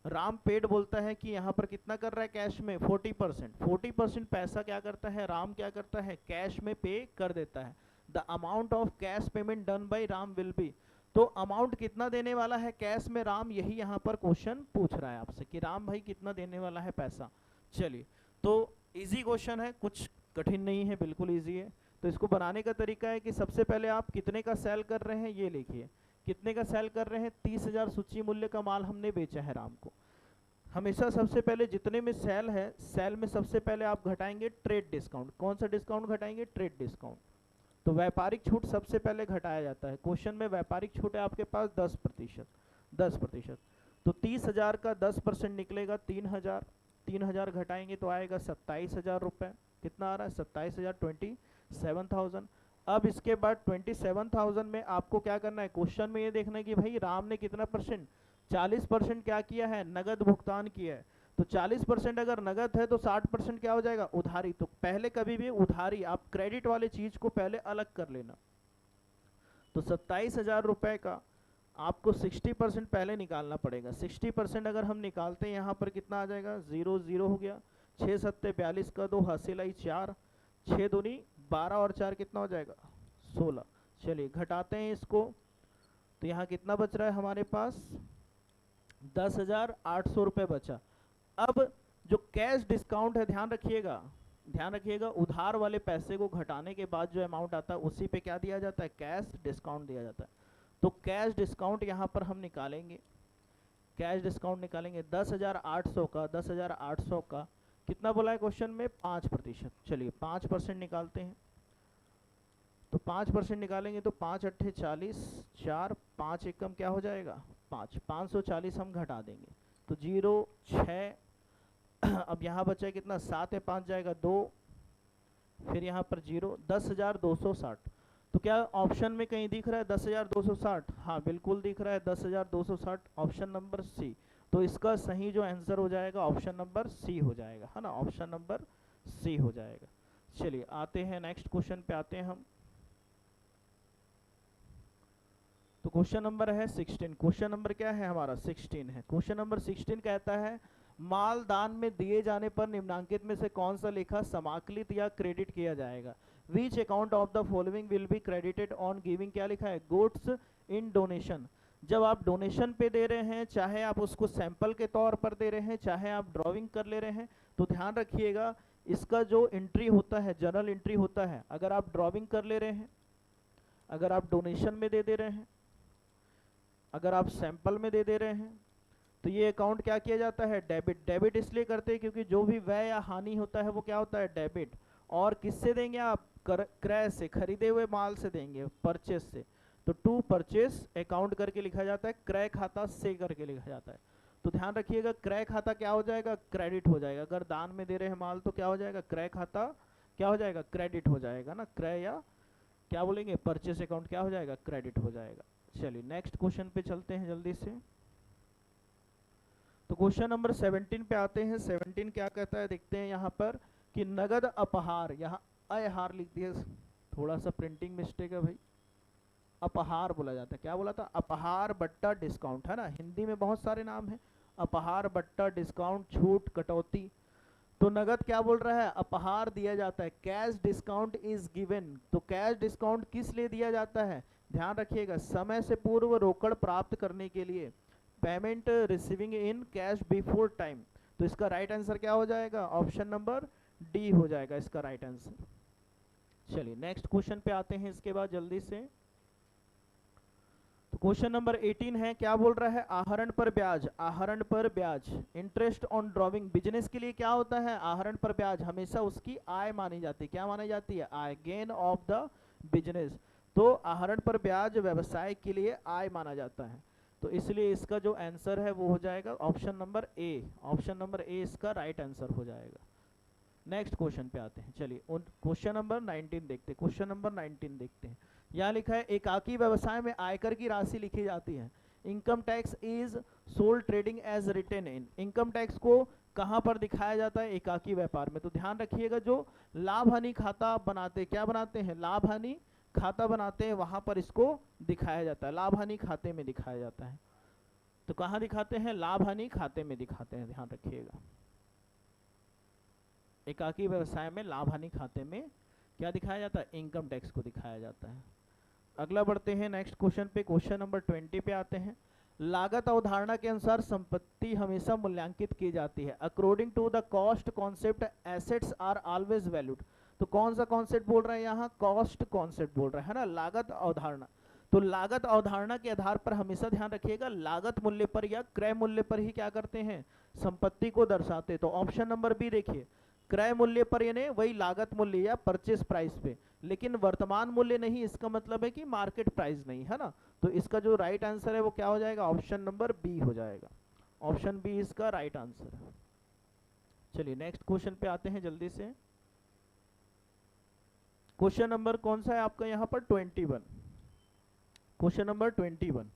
Ram paid बोलता है कि यहाँ पर कितना कर रहा है कैश में 40%। 40% पैसा क्या करता है राम, क्या करता है कैश में पे कर देता है। The amount of cash payment done by Ram will be, तो अमाउंट कितना देने वाला है कैश में राम, यही यहाँ पर क्वेश्चन पूछ रहा है आपसे कि राम भाई कितना देने वाला है पैसा। चलिए तो इजी क्वेश्चन है, कुछ कठिन नहीं है, बिल्कुल इजी है। तो इसको बनाने का तरीका है कि सबसे पहले आप कितने का सेल कर रहे हैं ये लिखिए, कितने का सेल कर रहे हैं 30,000 सूची मूल्य का माल हमने बेचा है राम को। हमेशा सबसे पहले जितने में सेल है, सेल में सबसे पहले आप घटाएंगे ट्रेड डिस्काउंट। कौन सा डिस्काउंट घटाएंगे, ट्रेड डिस्काउंट। तो व्यापारिक छूट सबसे पहले घटाया जाता है। क्वेश्चन में व्यापारिक छूट है आपके पास 10%, 10%। तो 30,000 का 10% निकलेगा 3,000, 3,000 घटाएंगे तो आएगा 27,000 रुपये। कितना आ रहा है 27,000, 27,000। अब इसके बाद 27,000 में आपको क्या करना है, क्वेश्चन में ये देखना है कि भाई राम ने कितना परसेंट, 40% क्या किया है, नगद भुगतान किया है। तो 40% अगर नगद है तो 60% क्या हो जाएगा, उधारी। तो पहले कभी भी उधारी, आप क्रेडिट वाले चीज को पहले अलग कर लेना। तो 27,000 रुपए का आपको 60% पहले निकालना पड़ेगा। 60% अगर हम निकालते हैं यहाँ पर कितना आ जाएगा, 0 0 हो गया, 6 7 42 का 2 हासिल आई 4, 6 दूनी 12 और 4 कितना हो जाएगा 16। चलिए घटाते हैं इसको, तो यहाँ कितना बच रहा है हमारे पास 10,800 रुपये बचा। अब जो कैश डिस्काउंट है, ध्यान रखिएगा, ध्यान रखिएगा, उधार वाले पैसे को घटाने के बाद जो अमाउंट आता है उसी पे क्या दिया जाता है, कैश डिस्काउंट दिया जाता है। तो कैश डिस्काउंट यहाँ पर हम निकालेंगे, कैश डिस्काउंट निकालेंगे 10,800 का, 10,800 का कितना बोला है क्वेश्चन में 5%। चलिए 5% निकालते हैं। तो 5% निकालेंगे तो 5 अट्ठे 40, 4 5 एकम क्या हो जाएगा 5, 540 हम घटा देंगे तो 0 6। अब यहाँ बचा है कितना, 7 है 5 जाएगा 2, फिर यहाँ पर 0, 10,260। तो क्या ऑप्शन में कहीं दिख रहा है 10,260, हाँ बिल्कुल दिख रहा है 10,260, ऑप्शन नंबर सी। तो इसका सही जो आंसर हो जाएगा ऑप्शन नंबर सी हो जाएगा, है ना, ऑप्शन नंबर सी हो जाएगा। चलिए आते हैं नेक्स्ट क्वेश्चन पे आते हैं हम। तो क्वेश्चन नंबर है 16। क्वेश्चन नंबर क्या है हमारा 16 है। क्वेश्चन नंबर 16 कहता है माल दान में दिए जाने पर निम्नांकित में से कौन सा लेखा समाकलित या क्रेडिट किया जाएगा। Which account of the following will be credited on giving, क्या लिखा है, गुड्स इन डोनेशन। जब आप डोनेशन पे दे रहे हैं, चाहे आप उसको सैंपल के तौर पर दे रहे हैं, चाहे आप ड्राइंग कर ले रहे हैं, तो ध्यान रखिएगा इसका जो एंट्री होता है, जर्नल एंट्री होता है, अगर आप ड्राइंग कर ले रहे हैं, अगर आप डोनेशन में दे रहे हैं, अगर आप सैंपल में दे रहे हैं, तो ये अकाउंट क्या किया जाता है, डेबिट। डेबिट इसलिए करते हैं क्योंकि जो भी व्यय या हानि होता है वो क्या होता है, डेबिट। और किससे देंगे आप, क्रय से, खरीदे हुए माल से देंगे, परचेस से। तो टू परचेस अकाउंट करके लिखा जाता है, क्रय खाता से करके लिखा जाता है। तो ध्यान रखिएगा क्रय खाता क्या हो जाएगा, क्रेडिट हो जाएगा। अगर दान में दे रहे हैं माल तो क्या हो जाएगा, क्रय खाता क्या हो जाएगा, क्रेडिट हो जाएगा ना। क्रय या क्या बोलेंगे, परचेस अकाउंट क्या हो जाएगा, क्रेडिट हो जाएगा। चलिए नेक्स्ट क्वेश्चन पे चलते हैं जल्दी से। तो क्वेश्चन नंबर 17 पे आते हैं। 17 क्या कहता है देखते हैं यहाँ पर कि नगद अपहार, यहाँ अहार लिख दिया, थोड़ा सा प्रिंटिंग मिस्टेक है भाई, अपहार बोला जाता है। क्या बोला था, अपहार बट्टा डिस्काउंट, है ना, हिंदी में बहुत सारे नाम है, अपहार बट्टा डिस्काउंट, छूट, कटौती। तो नगद क्या बोल रहा है, अपहार दिया जाता है। कैश डिस्काउंट इज गिवन, तो कैश डिस्काउंट किस लिए दिया जाता है, ध्यान रखिएगा, समय से पूर्व रोकड़ प्राप्त करने के लिए, payment receiving in cash before time. तो इसका राइट आंसर क्या हो जाएगा, ऑप्शन नंबर डी हो जाएगा इसका राइट आंसर। चलिए नेक्स्ट क्वेश्चन पे आते हैं इसके बाद जल्दी से। तो क्वेश्चन नंबर 18 है, क्या बोल रहा है, आहरण पर ब्याज, आहरण पर ब्याज, इंटरेस्ट ऑन ड्रॉविंग। बिजनेस के लिए क्या होता है, आहरण पर ब्याज हमेशा उसकी आय मानी जाती है। क्या मानी जाती है, आय, गेन ऑफ द बिजनेस। तो आहरण पर ब्याज व्यवसाय के लिए आय माना जाता है। तो इसलिए इसका जो आंसर है वो हो जाएगा option number A, option number A इसका राइट आंसर हो जाएगा। नेक्स्ट क्वेश्चन पे आते हैं। चलिए उन क्वेश्चन नंबर 19 देखते हैं। क्वेश्चन नंबर 19 देखते हैं। यहाँ लिखा है एकाकी व्यवसाय में आयकर की राशि लिखी जाती है। Income tax is sold trading as written in. Income tax को कहाँ पर दिखाया जाता है? एकाकी व्यापार में। तो ध्यान रखिएगा, जो लाभ हानि खाता आप बनाते, क्या बनाते हैं? लाभ हानि खाता बनाते हैं, वहां पर इसको दिखाया जाता है, लाभ हानि खाते में दिखाया जाता है। तो कहाँ दिखाते हैं? लाभ हानि खाते में दिखाते हैं, ध्यान रखिएगा। एकाकी व्यवसाय में लाभ हानि खाते में क्या दिखाया जाता है? इनकम टैक्स को दिखाया जाता है। अगला बढ़ते हैं नेक्स्ट क्वेश्चन पे, क्वेश्चन नंबर 20 पे आते हैं। लागत अवधारणा के अनुसार संपत्ति हमेशा मूल्यांकित की जाती है। According to the cost concept assets are always valued. तो कौन सा कॉन्सेप्ट बोल रहे हैं यहाँ? कॉस्ट कॉन्सेप्ट बोल रहे हैं, है ना, लागत अवधारणा। तो लागत अवधारणा के आधार पर हमेशा ध्यान रखिएगा, लागत मूल्य पर या क्रय मूल्य पर ही क्या करते हैं? संपत्ति को दर्शाते। तो ऑप्शन नंबर बी देखिए, क्रय मूल्य पर, यानी वही लागत मूल्य या परचेस प्राइस पे, लेकिन वर्तमान मूल्य नहीं, इसका मतलब है कि मार्केट प्राइस नहीं, है ना। तो इसका जो राइट आंसर है वो क्या हो जाएगा? ऑप्शन नंबर बी हो जाएगा। ऑप्शन बी इसका राइट आंसर है। चलिए नेक्स्ट क्वेश्चन पे आते हैं जल्दी से। क्वेश्चन नंबर कौन सा है आपका यहाँ पर? 21। क्वेश्चन नंबर 21,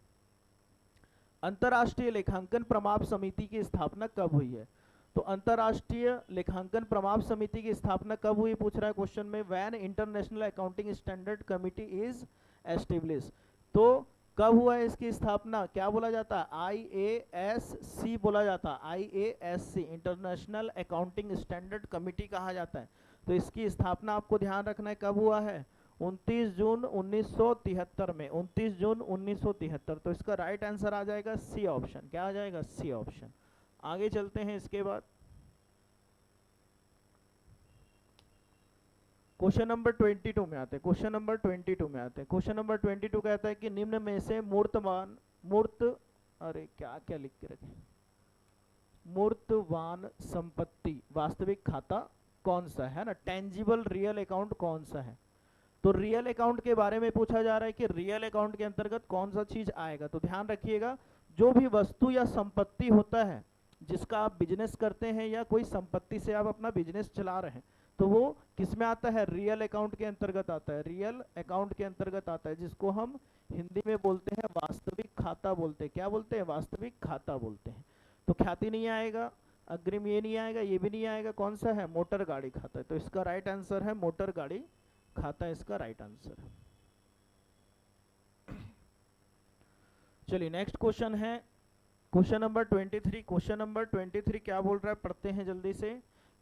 अंतरराष्ट्रीय लेखांकन प्रमाप समिति की स्थापना कब हुई है? तो अंतरराष्ट्रीय लेखांकन प्रमाप समिति की स्थापना कब हुई पूछ रहा है क्वेश्चन में। When international accounting standard committee is establish. तो कब हुआ है इसकी स्थापना? क्या बोला जाता है? IASC बोला जाता है, IASC, international accounting standard committee कहा जाता है। तो इसकी स्थापना आपको ध्यान रखना है कब हुआ है? 29 जून 1973 में, 29 जून 1973। तो इसका राइट आंसर आ जाएगा सी ऑप्शन। क्या आ जाएगा? C option. आगे चलते हैं इसके बाद क्वेश्चन नंबर 22 में आते हैं। क्वेश्चन नंबर 22 में आते हैं। क्वेश्चन नंबर 22 कहता है कि निम्न में से अरे क्या क्या लिख के रखे, मूर्तवान संपत्ति वास्तविक खाता कौन सा है ना, टेंजिबल रियल अकाउंट कौन सा है? तो रियल अकाउंट के बारे में पूछा जा रहा है कि रियल अकाउंट के अंतर्गत कौन सा चीज आएगा। तो ध्यान रखिएगा, जो भी वस्तु या संपत्ति होता है जिसका आप बिजनेस करते हैं या कोई संपत्ति से आप अपना बिजनेस चला रहे हैं, तो वो किस में आता है? रियल अकाउंट के अंतर्गत आता है, रियल अकाउंट के अंतर्गत आता है, जिसको हम हिंदी में बोलते हैं वास्तविक खाता बोलते हैं। क्या बोलते हैं? वास्तविक खाता बोलते हैं। तो ख्याति नहीं आएगा, अग्रिम ये नहीं आएगा, ये भी नहीं आएगा, कौन सा है? मोटर गाड़ी खाता है। तो इसका राइट आंसर है मोटर गाड़ी खाता, इसका राइट आंसर है। चलिए नेक्स्ट क्वेश्चन है क्वेश्चन नंबर 23। क्वेश्चन नंबर 23 क्या बोल रहा है, पढ़ते हैं जल्दी से,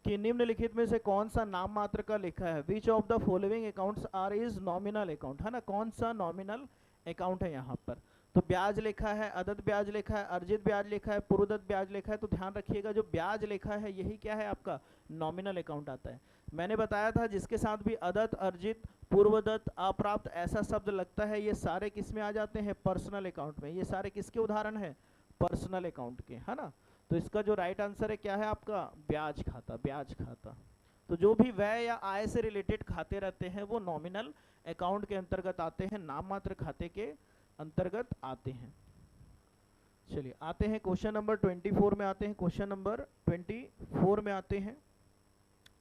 कि निम्नलिखित में से कौन सा नाम मात्र का लेखा है? Which of the following accounts are is nominal account, है ना, कौन सा नॉमिनल अकाउंट है यहाँ पर? तो ब्याज लेखा है, अदद ब्याज लेखा है, अर्जित ब्याज लेखा है, पूर्वदत्त ब्याज लेखा है। तो ध्यान रखिएगा, जो ब्याज लेखा है यही क्या है? आपका नॉमिनल अकाउंट आता है। मैंने बताया था जिसके साथ भी अदत, अर्जित, पूर्वदत्त, अप्राप्त ऐसा शब्द लगता है, ये सारे किस में आ जाते हैं? पर्सनल अकाउंट में। ये सारे किसके उदाहरण है? पर्सनल अकाउंट के, है ना। तो इसका जो राइट आंसर है क्या है आपका? ब्याज खाता, ब्याज खाता। तो जो भी व्यय या आय से रिलेटेड खाते रहते हैं वो नॉमिनल अकाउंट के अंतर्गत आते हैं, नाम मात्र खाते के अंतर्गत आते हैं। चलिए आते हैं क्वेश्चन नंबर 24 में आते हैं। क्वेश्चन नंबर 24 में आते हैं।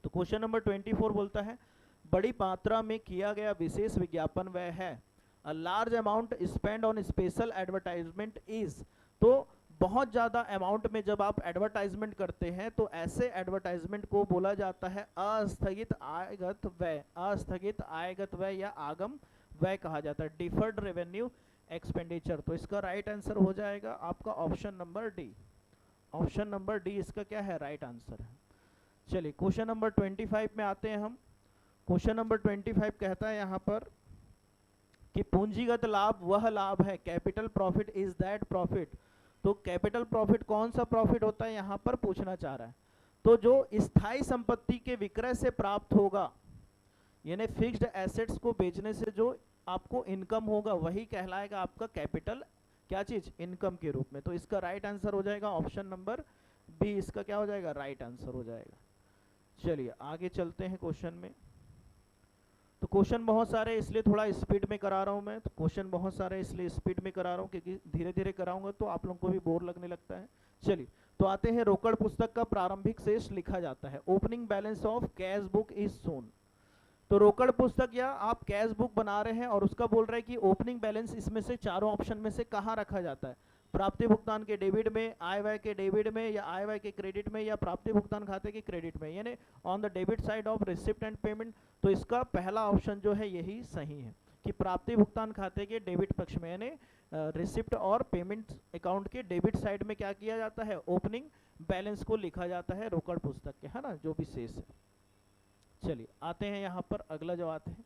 तो क्वेश्चन नंबर 24 बोलता है, बड़ी मात्रा में किया गया विशेष विज्ञापन व्यय है। A large amount spend on special advertisement is. तो बहुत ज़्यादा अमाउंट में जब आप एडवर्टाइजमेंट करते हैं तो ऐसे एडवर्टाइजमेंट को बोला जाता है अस्थगित आयगत व्यय। अस्थगित आयगत व्यय या आगम व्यय कहा जाता है, डिफर्ड रेवेन्यू एक्सपेंडिचर। तो इसका राइट आंसर हो जाएगा आपका option number D. Option number D इसका क्या है? राइट आंसर है। चलिए क्वेश्चन नंबर 25 में आते हैं हम। क्वेश्चन नंबर 25 कहता है यहाँ पर कि पूंजीगत लाभ वह लाभ है, capital profit is that profit. तो कैपिटल प्रॉफिट कौन सा प्रॉफिट होता है यहाँ पर पूछना चाह रहा है। तो जो स्थायी संपत्ति के विक्रय से प्राप्त होगा, यानी फिक्स्ड एसेट्स को बेचने से जो आपको इनकम होगा वही कहलाएगा आपका कैपिटल, क्या चीज? इनकम के रूप में। तो इसका राइट आंसर हो जाएगा ऑप्शन नंबर बी। इसका क्या हो जाएगा? राइट आंसर हो जाएगा। चलिए आगे चलते हैं क्वेश्चन में। तो क्वेश्चन बहुत सारे इसलिए थोड़ा स्पीड में करा रहा हूँ मैं। तो क्वेश्चन बहुत सारे इसलिए स्पीड में करा रहा हूँ क्योंकि धीरे धीरे कराऊंगा तो आप लोगों को भी बोर लगने लगता है। चलिए तो आते हैं, रोकड़ पुस्तक का प्रारंभिक शेष लिखा जाता है। Opening balance of cash book is shown. तो रोकड़ पुस्तक या आप कैश बुक बना रहे हैं और उसका बोल रहे हैं कि ओपनिंग बैलेंस इसमें से चारों ऑप्शन में से कहाँ रखा जाता है? प्राप्ति भुगतान के डेबिट में, आय व्यय के डेबिट में, या आय व्यय के क्रेडिट में, या प्राप्ति भुगतान खाते के क्रेडिट में, यानी on the debit side of receipt and payment. तो इसका पहला ऑप्शन जो है यही सही है कि प्राप्ति भुगतान खाते के डेबिट पक्ष में, यानी रिसिप्ट और पेमेंट अकाउंट के डेबिट साइड में क्या किया जाता है, ओपनिंग बैलेंस को लिखा जाता है रोकड़ पुस्तक के, है ना, जो भी शेष है। चलिए आते हैं यहाँ पर, अगला जो आते हैं,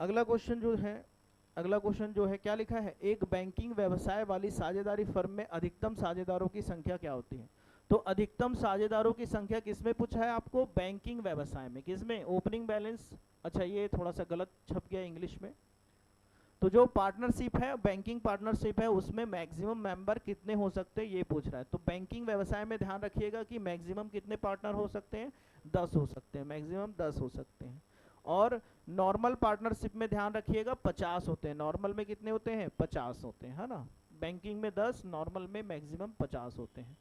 अगला क्वेश्चन जो है क्या लिखा है, एक बैंकिंग व्यवसाय वाली साझेदारी फर्म में अधिकतम साझेदारों की संख्या क्या होती है। तो अधिकतम साझेदारों की संख्या किसमें पूछा है आपको, बैंकिंग व्यवसाय में, किसमें, ओपनिंग बैलेंस। अच्छा ये थोड़ा सा गलत छप गया इंग्लिश में, तो जो पार्टनरशिप है, बैंकिंग पार्टनरशिप है, उसमें मैक्सिमम मेंबर कितने हो सकते हैं ये पूछ रहा है। तो बैंकिंग व्यवसाय में ध्यान रखिएगा कि मैक्सिमम कितने पार्टनर हो सकते हैं, 10 हो सकते हैं, मैक्सिमम 10 हो सकते हैं। और नॉर्मल पार्टनरशिप में ध्यान रखिएगा 50 होते हैं, नॉर्मल में कितने होते हैं, 50 होते हैं, है ना, बैंकिंग में 10, नॉर्मल में मैक्सिमम 50 होते हैं।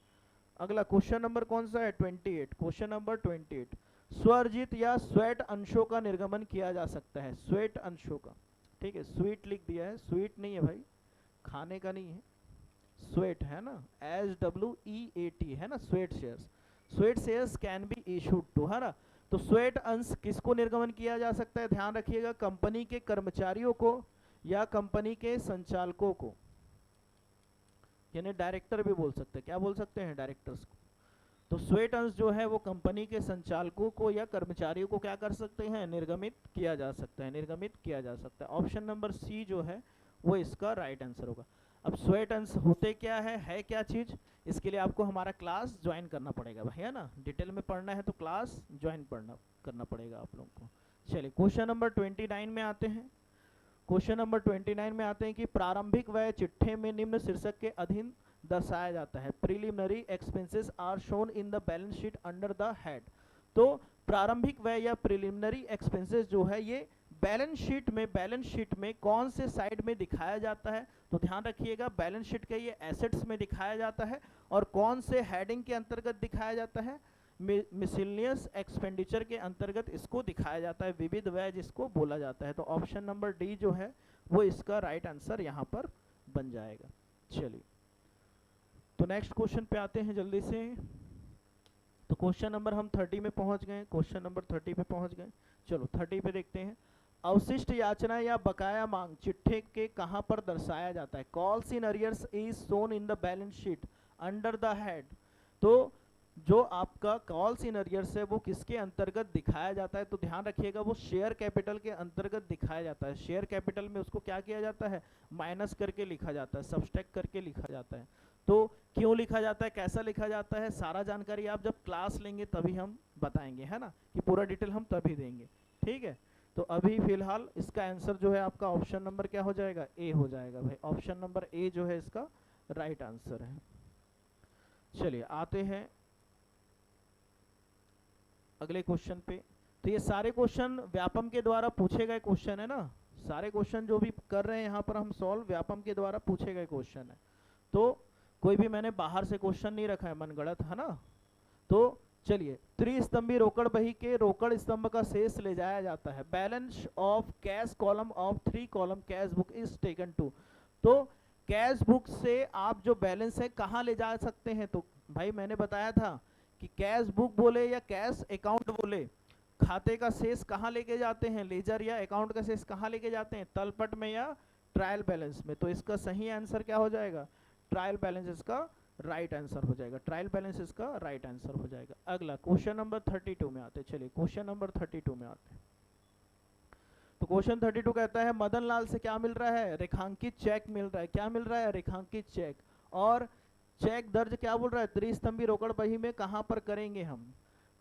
अगला क्वेश्चन नंबर कौन सा है, 28, क्वेश्चन नंबर 28, स्वअर्जित या स्वेट अंशों का निर्गमन किया जा सकता है, स्वेट अंशों का, ठीक है, स्वीट लिख दिया है, स्वीट नहीं है भाई, खाने का नहीं है, स्वेट है ना, SWEAT है ना, sweat shares, sweat shares can be issued to, है ना। तो स्वेट अंश किसको निर्गमन किया जा सकता है, ध्यान रखिएगा, कंपनी के कर्मचारियों को या कंपनी के संचालकों को, यानी डायरेक्टर भी बोल सकते हैं, क्या बोल सकते हैं, डायरेक्टर्स को। तो स्वेट अंश जो है वो कंपनी के संचालकों को या कर्मचारियों को क्या कर सकते हैं, निर्गमित किया जा सकता है, निर्गमित किया जा सकता है। ऑप्शन नंबर सी जो है वो इसका राइट आंसर होगा। अब स्वेट अंश होते क्या है क्या चीज, इसके लिए आपको हमारा क्लास ज्वाइन करना पड़ेगा भाई, है ना, डिटेल में पढ़ना है तो क्लास ज्वाइन करना पड़ेगा आप लोगों को। चलिए क्वेश्चन नंबर 29 में आते हैं, क्वेश्चन नंबर 29 में आते हैं कि प्रारंभिक व्यय चिट्ठे में निम्न शीर्षक के अधीन दर्शाया जाता है, preliminary expenses are shown in the balance sheet under the head. तो प्रारंभिक व्यय या प्रीलिमिनरी एक्सपेंसेस जो है ये बैलेंस शीट में कौन से साइड में दिखाया जाता है, तो ध्यान रखिएगा बैलेंस शीट के ये एसेट्स में दिखाया जाता है, और कौन से हेडिंग के अंतर्गत दिखाया जाता है, मिसलेनियस एक्सपेंडिचर के अंतर्गत इसको दिखाया जाता है, विविध व्यय जिसको बोला जाता है। तो ऑप्शन नंबर डी जो है वो इसका राइट आंसर यहाँ पर बन जाएगा। चलिए तो नेक्स्ट क्वेश्चन पे आते हैं जल्दी से। तो क्वेश्चन नंबर हम 30 में पहुंच गए, क्वेश्चन नंबर 30 पे पहुंच गए। चलो 30 पे देखते हैं, अवशिष्ट याचना या बकाया मांग चिट्ठे के कहां पर दर्शाया जाता है, calls in arrears is shown in the balance sheet under the head. तो जो आपका कॉल्स इन अरियर्स है वो किसके अंतर्गत दिखाया जाता है, तो ध्यान रखिएगा वो शेयर कैपिटल के अंतर्गत दिखाया जाता है। शेयर कैपिटल में उसको क्या किया जाता है, माइनस करके लिखा जाता है, सब्सट्रैक्ट करके लिखा जाता है। तो क्यों लिखा जाता है, कैसा लिखा जाता है, सारा जानकारी आप जब क्लास लेंगे तभी हम बताएंगे, है ना, कि पूरा डिटेल हम तभी देंगे, ठीक है। तो अभी फिलहाल इसका आंसर जो है आपका ऑप्शन नंबर क्या हो जाएगा, ए हो जाएगा भाई, ऑप्शन नंबर ए जो है इसका राइट आंसर है। चलिए आते हैं अगले क्वेश्चन पे। तो ये सारे क्वेश्चन व्यापम के द्वारा पूछे गए क्वेश्चन है ना, सारे क्वेश्चन जो भी कर रहे हैं यहाँ पर हम सॉल्व व्यापम के द्वारा पूछे गए क्वेश्चन है, तो कोई भी मैंने बाहर से क्वेश्चन नहीं रखा है मनगढ़ंत, है ना। तो चलिए, त्रिस्तंभी रोकड़ बही के रोकड़ स्तंभ का शेष ले जाया जाता है, balance of cash column of 3 column cash book is taken to. तो कैश बुक से आप जो बैलेंस है कहाँ ले जा सकते हैं, तो भाई मैंने बताया था कि कैश बुक बोले या कैश अकाउंट बोले, खाते का शेष कहाँ लेके जाते हैं, लेजर या अकाउंट का शेष कहाँ लेके जाते हैं, तलपट में या ट्रायल बैलेंस में। तो इसका सही आंसर क्या हो जाएगा, ट्रायल बैलेंस इसका राइट आंसर हो जाएगा, ट्रायल बैलेंस इसका राइट आंसर हो जाएगा। अगला क्वेश्चन नंबर 32 में आते हैं, चलिए क्वेश्चन नंबर 32 में आते हैं। तो क्वेश्चन 32 कहता है मदन लाल से क्या मिल रहा है, रेखांकित चेक मिल रहा है, क्या मिल रहा है, रेखांकित चेक। और चेक दर्ज क्या बोल रहा है, त्रिस्तंभी रोकड़ बही में कहां पर करेंगे हम,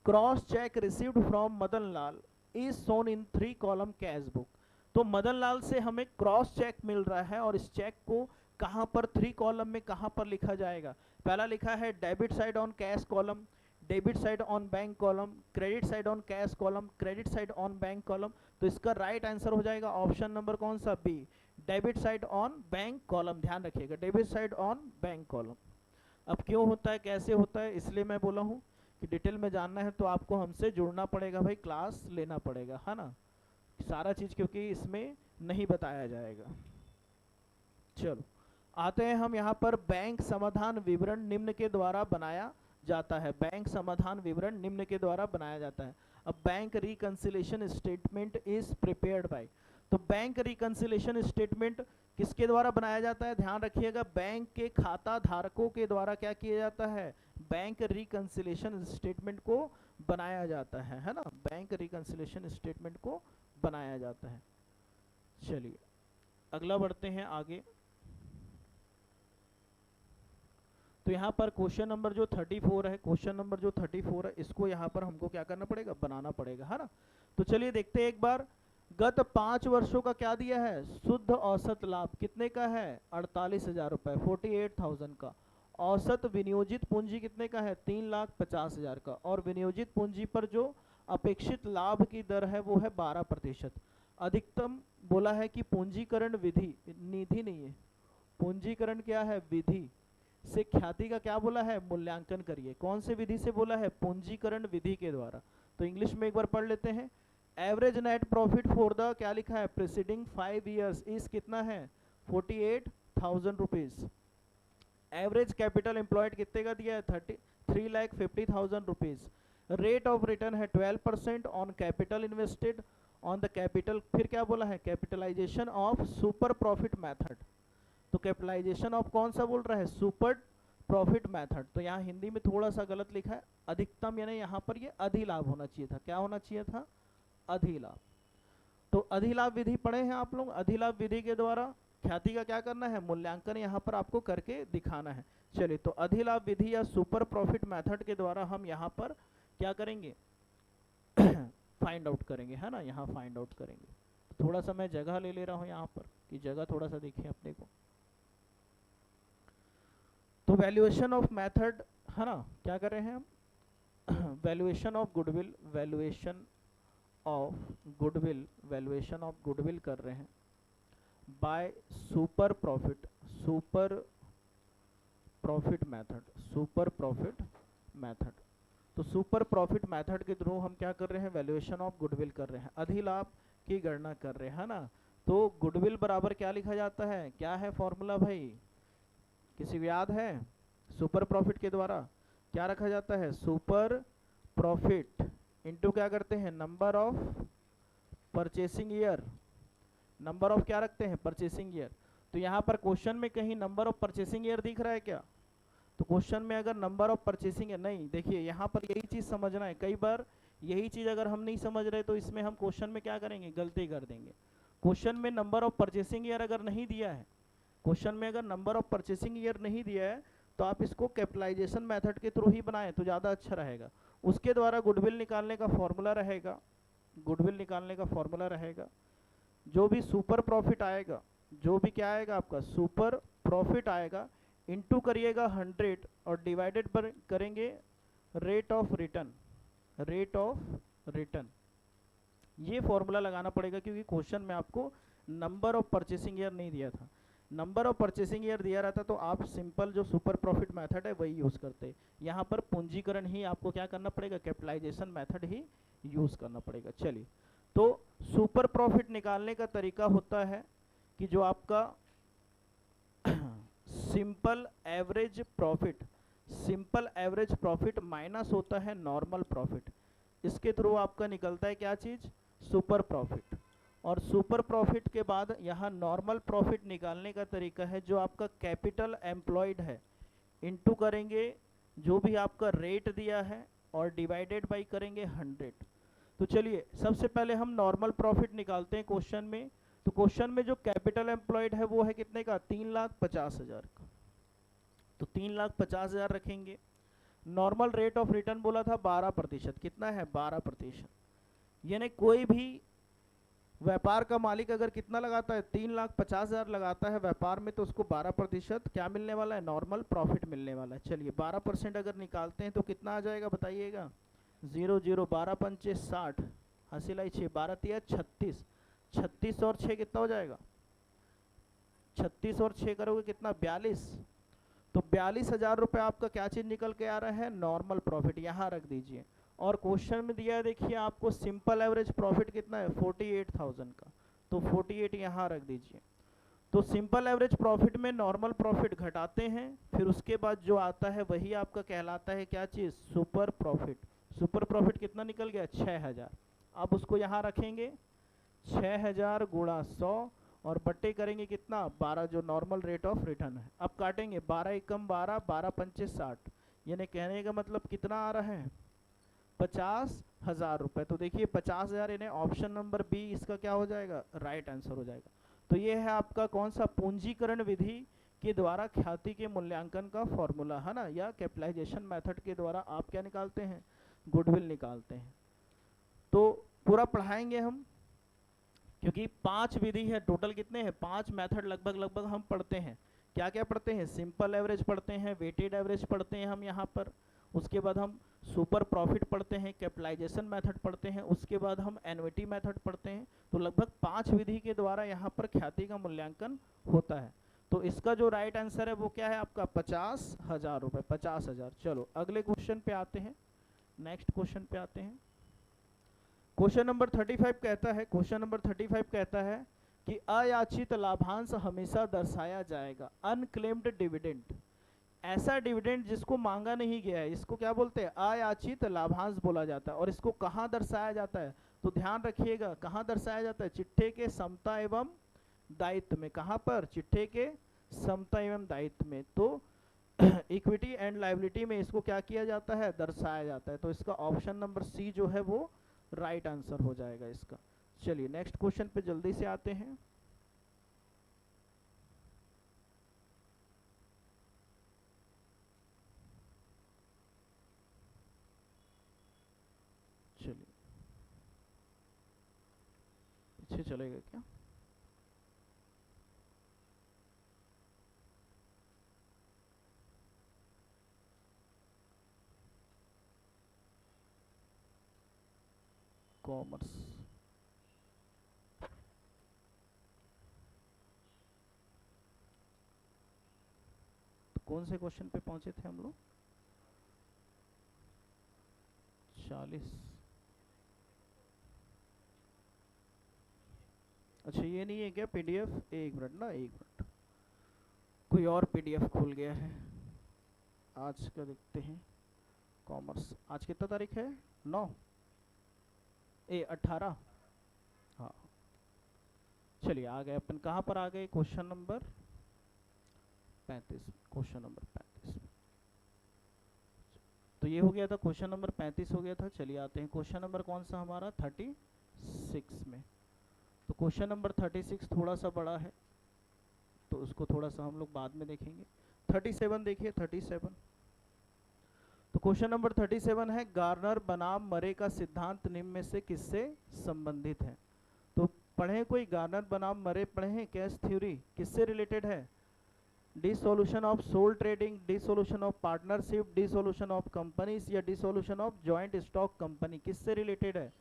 cross check received from Madan Lal is shown in 3 column cash book. तो मदन लाल से हमें क्रॉस चेक मिल रहा है और इस चेक को कहां पर 3 कॉलम में कहां पर लिखा जाएगा, पहला लिखा है debit side on cash column, debit side on bank column, credit side on cash column, credit side on bank column. तो इसका राइट आंसर हो जाएगा ऑप्शन नंबर कौन सा, B, debit side on bank column. ध्यान रखिएगा debit side on bank column. अब क्यों होता है, कैसे होता है, इसलिए मैं बोला हूँ कि डिटेल में जानना है तो आपको हमसे जुड़ना पड़ेगा भाई, क्लास लेना पड़ेगा, है ना, सारा चीज क्योंकि इसमें नहीं बताया जाएगा। चलो आते हैं हम यहाँ पर बैंक समाधान विवरण निम्न के द्वारा बनाया जाता है। बैंक समाधान विवरण निम्न के द्वारा बनाया जाता है। अब bank reconciliation statement is prepared by, तो बैंक रिकंसिलेशन स्टेटमेंट किसके द्वारा बनाया जाता है? ध्यान रखिएगा, बैंक के खाता धारकों के द्वारा क्या किया जाता है? बैंक रिकंसिलेशन स्टेटमेंट को बनाया जाता है ना, बैंक रिकंसिलेशन स्टेटमेंट को बनाया जाता है। चलिए अगला बढ़ते हैं आगे। तो यहाँ पर क्वेश्चन नंबर जो 34 है, क्वेश्चन नंबर जो 34 है, इसको यहाँ पर हमको क्या करना पड़ेगा? बनाना पड़ेगा, है ना। तो चलिए देखते हैं एक बार। गत 5 वर्षों का क्या दिया है? शुद्ध औसत लाभ कितने का है? 48,000 रुपए, 48,000 का। औसत विनियोजित पूंजी कितने का है? 3,50,000 का। और विनियोजित पूंजी पर जो अपेक्षित लाभ की दर है वो है 12%। अधिकतम बोला है कि पूंजीकरण विधि, निधि नहीं है, पूंजीकरण क्या है? विधि से ख्याति का क्या बोला है? मूल्यांकन करिए। कौन से विधि से बोला है? पूंजीकरण विधि के द्वारा। तो इंग्लिश में एक बार पढ़ लेते हैं। Average net profit for the, क्या लिखा है? प्रीसीडिंग 5 ईयर्स इज कितना है? 48,000 रुपीज। एवरेज कैपिटल एम्प्लॉयड कितने का दिया है? 3,50,000 रुपीज। रेट ऑफ रिटर्न है 12% on capital invested on the capital. फिर क्या बोला है? Capitalisation of super profit method. तो कैपिटलाइजेशन ऑफ कौन सा बोल रहा है? Super profit method. तो यहाँ हिंदी में थोड़ा सा गलत लिखा है, अधिकतम, यानी यहाँ पर ये अधिलाभ होना चाहिए था। क्या होना चाहिए था? अधिलाभ। तो अधिलाभ विधि पढ़े हैं आप लोग। अधिलाभ विधि के द्वारा ख्याति का क्या करना है? मूल्यांकन यहाँ पर आपको करके दिखाना है। चलिए, तो अधिलाभ विधि या सुपर प्रॉफिट मेथड के द्वारा हम यहाँ पर क्या करेंगे? फाइंड आउट करेंगे, है ना, यहाँ फाइंड आउट करेंगे। तो थोड़ा सा मैं जगह ले ले रहा हूँ यहाँ पर कि जगह थोड़ा सा देखिए अपने को। तो वैल्यूएशन ऑफ मेथड, है ना, क्या कर रहे हैं हम? Valuation of goodwill, valuation of goodwill, valuation of goodwill कर रहे हैं by super profit, super profit method, super profit method. तो सुपर प्रॉफिट मेथड के थ्रू हम क्या कर रहे हैं? वैल्यूएशन ऑफ गुडविल कर रहे हैं, अधिलाभ की गणना कर रहे हैं, है ना। तो गुडविल बराबर क्या लिखा जाता है? क्या है फॉर्मूला भाई? किसी को याद है? सुपर प्रॉफिट के द्वारा क्या रखा जाता है? सुपर प्रॉफिट इनटू क्या करते हैं? Number of purchasing year. Number of क्या रखते हैं? Purchasing year. तो यहाँ पर क्वेश्चन में कहीं नंबर ऑफ परचेसिंग ईयर दिख रहा है क्या? तो क्वेश्चन में अगर नंबर ऑफ परचेसिंग ईयर नहीं, देखिए यहाँ पर यही चीज समझना है। कई बार यही चीज अगर हम नहीं समझ रहे तो इसमें हम क्वेश्चन में क्या करेंगे? गलती कर देंगे। क्वेश्चन में नंबर ऑफ परचेसिंग ईयर अगर नहीं दिया है, क्वेश्चन में अगर नंबर ऑफ परचेसिंग ईयर नहीं दिया है, तो आप इसको कैपिटलाइजेशन मेथड के थ्रू ही बनाएं तो ज़्यादा अच्छा रहेगा। उसके द्वारा गुडविल निकालने का फॉर्मूला रहेगा, गुडविल निकालने का फॉर्मूला रहेगा, जो भी सुपर प्रॉफिट आएगा, जो भी क्या आएगा आपका? सुपर प्रॉफिट आएगा, इनटू करिएगा 100 और डिवाइडेड पर करेंगे rate of return, rate of return. ये फॉर्मूला लगाना पड़ेगा क्योंकि क्वेश्चन में आपको नंबर ऑफ परचेसिंग ईयर नहीं दिया था। नंबर ऑफ परचेसिंग ईयर दिया रहता तो आप सिंपल जो सुपर प्रॉफिट मेथड है वही यूज़ करते। यहाँ पर पूंजीकरण ही आपको क्या करना पड़ेगा? कैपिटलाइजेशन मेथड ही यूज़ करना पड़ेगा। चलिए, तो सुपर प्रॉफिट निकालने का तरीका होता है कि जो आपका simple average profit, simple average profit minus होता है नॉर्मल प्रॉफिट, इसके थ्रू आपका निकलता है क्या चीज़? Super profit. और सुपर प्रॉफिट के बाद यहाँ नॉर्मल प्रॉफिट निकालने का तरीका है जो आपका कैपिटल एम्प्लॉयड है, इनटू करेंगे जो भी आपका रेट दिया है और डिवाइडेड बाई करेंगे 100। तो चलिए सबसे पहले हम नॉर्मल प्रॉफिट निकालते हैं क्वेश्चन में। तो क्वेश्चन में जो कैपिटल एम्प्लॉयड है वो है कितने का? 3,50,000 का। तो 3,50,000 रखेंगे। नॉर्मल रेट ऑफ रिटर्न बोला था 12%, कितना है? 12%। यानी कोई भी व्यापार का मालिक अगर कितना लगाता है? 3,50,000 लगाता है व्यापार में, तो उसको 12% क्या मिलने वाला है? नॉर्मल प्रॉफिट मिलने वाला है। चलिए 12% अगर निकालते हैं तो कितना आ जाएगा बताइएगा? 0 0 12 पंचे 60, हासिल आई 6, 12 तिया 36, 36 और 6 कितना हो जाएगा? 36 और 6 करोगे कितना? 42। तो 42,000 रुपये आपका क्या चीज़ निकल के आ रहा है? Normal profit. यहाँ रख दीजिए। और क्वेश्चन में दिया है देखिए आपको सिंपल एवरेज प्रॉफिट कितना है? 48,000 का। तो 48 यहाँ रख दीजिए। तो सिंपल एवरेज प्रॉफिट में नॉर्मल प्रॉफिट घटाते हैं, फिर उसके बाद जो आता है वही आपका कहलाता है क्या चीज़, सुपर प्रॉफिट। सुपर प्रॉफिट कितना निकल गया, 6000। अब उसको यहाँ रखेंगे 6000 गुणा 100 और बट्टे करेंगे कितना, 12, जो नॉर्मल रेट ऑफ रिटर्न है। अब काटेंगे 12 एकम 12, 12 पंचे 60, यानी कहने का मतलब कितना आ रहा है, 50,000 रुपये। तो देखिए 50,000 यानी ऑप्शन नंबर बी इसका क्या हो जाएगा, राइट आंसर हो जाएगा। तो ये है आपका कौन सा, पूंजीकरण विधि के द्वारा ख्याति के मूल्यांकन का फॉर्मूला है ना, या कैपिटलाइजेशन मेथड के द्वारा आप क्या निकालते हैं, गुडविल निकालते हैं। तो पूरा पढ़ाएंगे हम, क्योंकि 5 विधि है टोटल, कितने हैं, 5 मेथड लगभग हम पढ़ते हैं। क्या क्या पढ़ते हैं, सिंपल एवरेज पढ़ते हैं, वेटेड एवरेज पढ़ते हैं हम यहाँ पर, उसके बाद हम सुपर प्रॉफिट पढ़ते हैं, कैपिटलाइजेशन मेथड पढ़ते हैं, उसके बाद हम एन्युटी मेथड पढ़ते हैं। तो लगभग 5 विधि के द्वारा यहाँ पर ख्याति का मूल्यांकन होता है। तो इसका जो राइट आंसर है वो क्या है आपका, 50,000 रुपये, 50,000। चलो अगले क्वेश्चन पे आते हैं, नेक्स्ट क्वेश्चन पे आते हैं। क्वेश्चन नंबर 35 कहता है, क्वेश्चन नंबर 35 कहता है कि अयाचित लाभांश हमेशा दर्शाया जाएगा। अनक्लेम्ड डिविडेंड, ऐसा डिविडेंड जिसको मांगा नहीं गया है, इसको क्या बोलते हैं, अयाचित लाभांश बोला जाता है। और इसको कहाँ दर्शाया जाता है, तो ध्यान रखिएगा कहाँ दर्शाया जाता है, चिट्ठे के समता एवं दायित्व में। कहाँ पर, चिट्ठे के समता एवं दायित्व में। तो इक्विटी एंड लायबिलिटी में इसको क्या किया जाता है, दर्शाया जाता है। तो इसका ऑप्शन नंबर सी जो है वो राइट आंसर हो जाएगा इसका। चलिए नेक्स्ट क्वेश्चन पे जल्दी से आते हैं। चलिए पीछे चलेगा क्या, कॉमर्स, तो कौन से क्वेश्चन पे पहुंचे थे हम लोग, 40। अच्छा ये नहीं है क्या पीडीएफ, एक मिनट ना, एक मिनट, कोई और पीडीएफ खुल गया है। आज का देखते हैं, कॉमर्स आज कितना तारीख है, 9 18। हाँ चलिए आ गए अपन, कहाँ पर आ गए, क्वेश्चन नंबर 35, क्वेश्चन नंबर 35। तो ये हो गया था, क्वेश्चन नंबर 35 हो गया था। चलिए आते हैं क्वेश्चन नंबर कौन सा हमारा, 36 में। तो क्वेश्चन नंबर 36 थोड़ा सा बड़ा है, तो उसको थोड़ा सा हम लोग बाद में देखेंगे। 37 देखिए, 37। तो क्वेश्चन नंबर 37 है, गार्नर बनाम मरे का सिद्धांत निम्न में से किससे संबंधित है। तो पढ़े कोई, गार्नर बनाम मरे पढ़े हैं, कैश थ्योरी किससे रिलेटेड है, dissolution of sole trading, dissolution of partnership, dissolution of companies, या dissolution of joint stock company, किससे रिलेटेड है,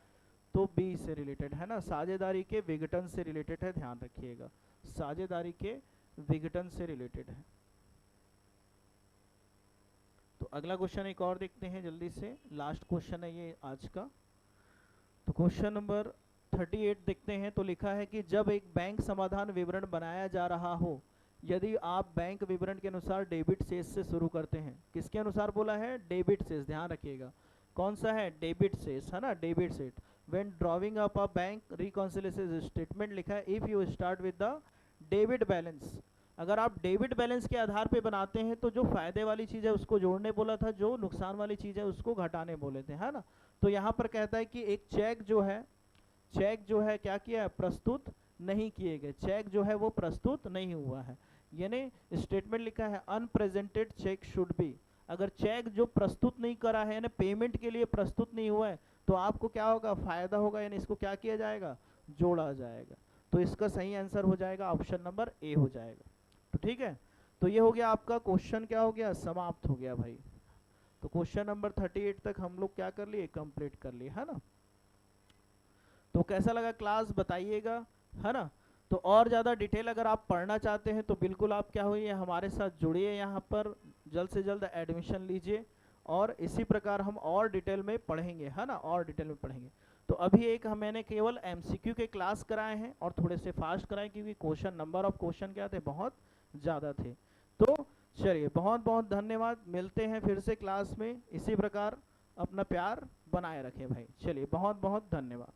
तो बी से रिलेटेड है ना, साझेदारी के विघटन से रिलेटेड है, ध्यान रखिएगा, साझेदारी के विघटन से रिलेटेड है। तो अगला क्वेश्चन एक और देखते हैं जल्दी से, लास्ट क्वेश्चन है ये आज का। तो क्वेश्चन नंबर 38 देखते हैं। तो लिखा है कि जब एक बैंक समाधान विवरण बनाया जा रहा हो, यदि आप बैंक विवरण के अनुसार डेबिट शेष से शुरू करते हैं, किसके अनुसार बोला है, डेबिट शेष, ध्यान रखिएगा कौन सा है, डेबिट शेष है ना, डेबिट शेष। When drawing up a bank reconciliation statement लिखा है, if you start with the debit balance, अगर आप डेबिट बैलेंस के आधार पे बनाते हैं तो जो फायदे वाली चीज़ है उसको जोड़ने बोला था, जो नुकसान वाली चीज़ है उसको घटाने बोले थे, है ना। तो यहाँ पर कहता है कि एक चेक जो है क्या किया है, प्रस्तुत नहीं किए गए, चेक जो है वो प्रस्तुत नहीं हुआ है, यानी स्टेटमेंट लिखा है अनप्रेजेंटेड चेक शुड बी, अगर चेक जो प्रस्तुत नहीं करा है यानी पेमेंट के लिए प्रस्तुत नहीं हुआ है, तो आपको क्या होगा, फायदा होगा, यानी इसको क्या किया जाएगा, जोड़ा जाएगा। तो इसका सही आंसर हो जाएगा ऑप्शन नंबर ए हो जाएगा। तो ठीक है, तो ये हो गया आपका क्वेश्चन, क्या हो गया, समाप्त हो गया भाई। तो क्वेश्चन नंबर 38 तक हम लोग क्या कर लिए, कंप्लीट कर लिए, है ना। तो कैसा लगा क्लास बताइएगा, है ना। तो और ज़्यादा डिटेल अगर आप पढ़ना चाहते हैं तो बिल्कुल आप क्या हुई हमारे साथ जुड़िए, यहाँ पर जल्द से जल्द एडमिशन लीजिए, और इसी प्रकार हम और डिटेल में पढ़ेंगे, है ना, और डिटेल में पढ़ेंगे। तो अभी एक मैंने केवल एमसीक्यू के क्लास कराए हैं और थोड़े से फास्ट कराए क्योंकि क्वेश्चन, नंबर ऑफ क्वेश्चन क्या थे, बहुत ज़्यादा थे। तो चलिए बहुत बहुत धन्यवाद, मिलते हैं फिर से क्लास में। इसी प्रकार अपना प्यार बनाए रखें भाई। चलिए बहुत बहुत धन्यवाद।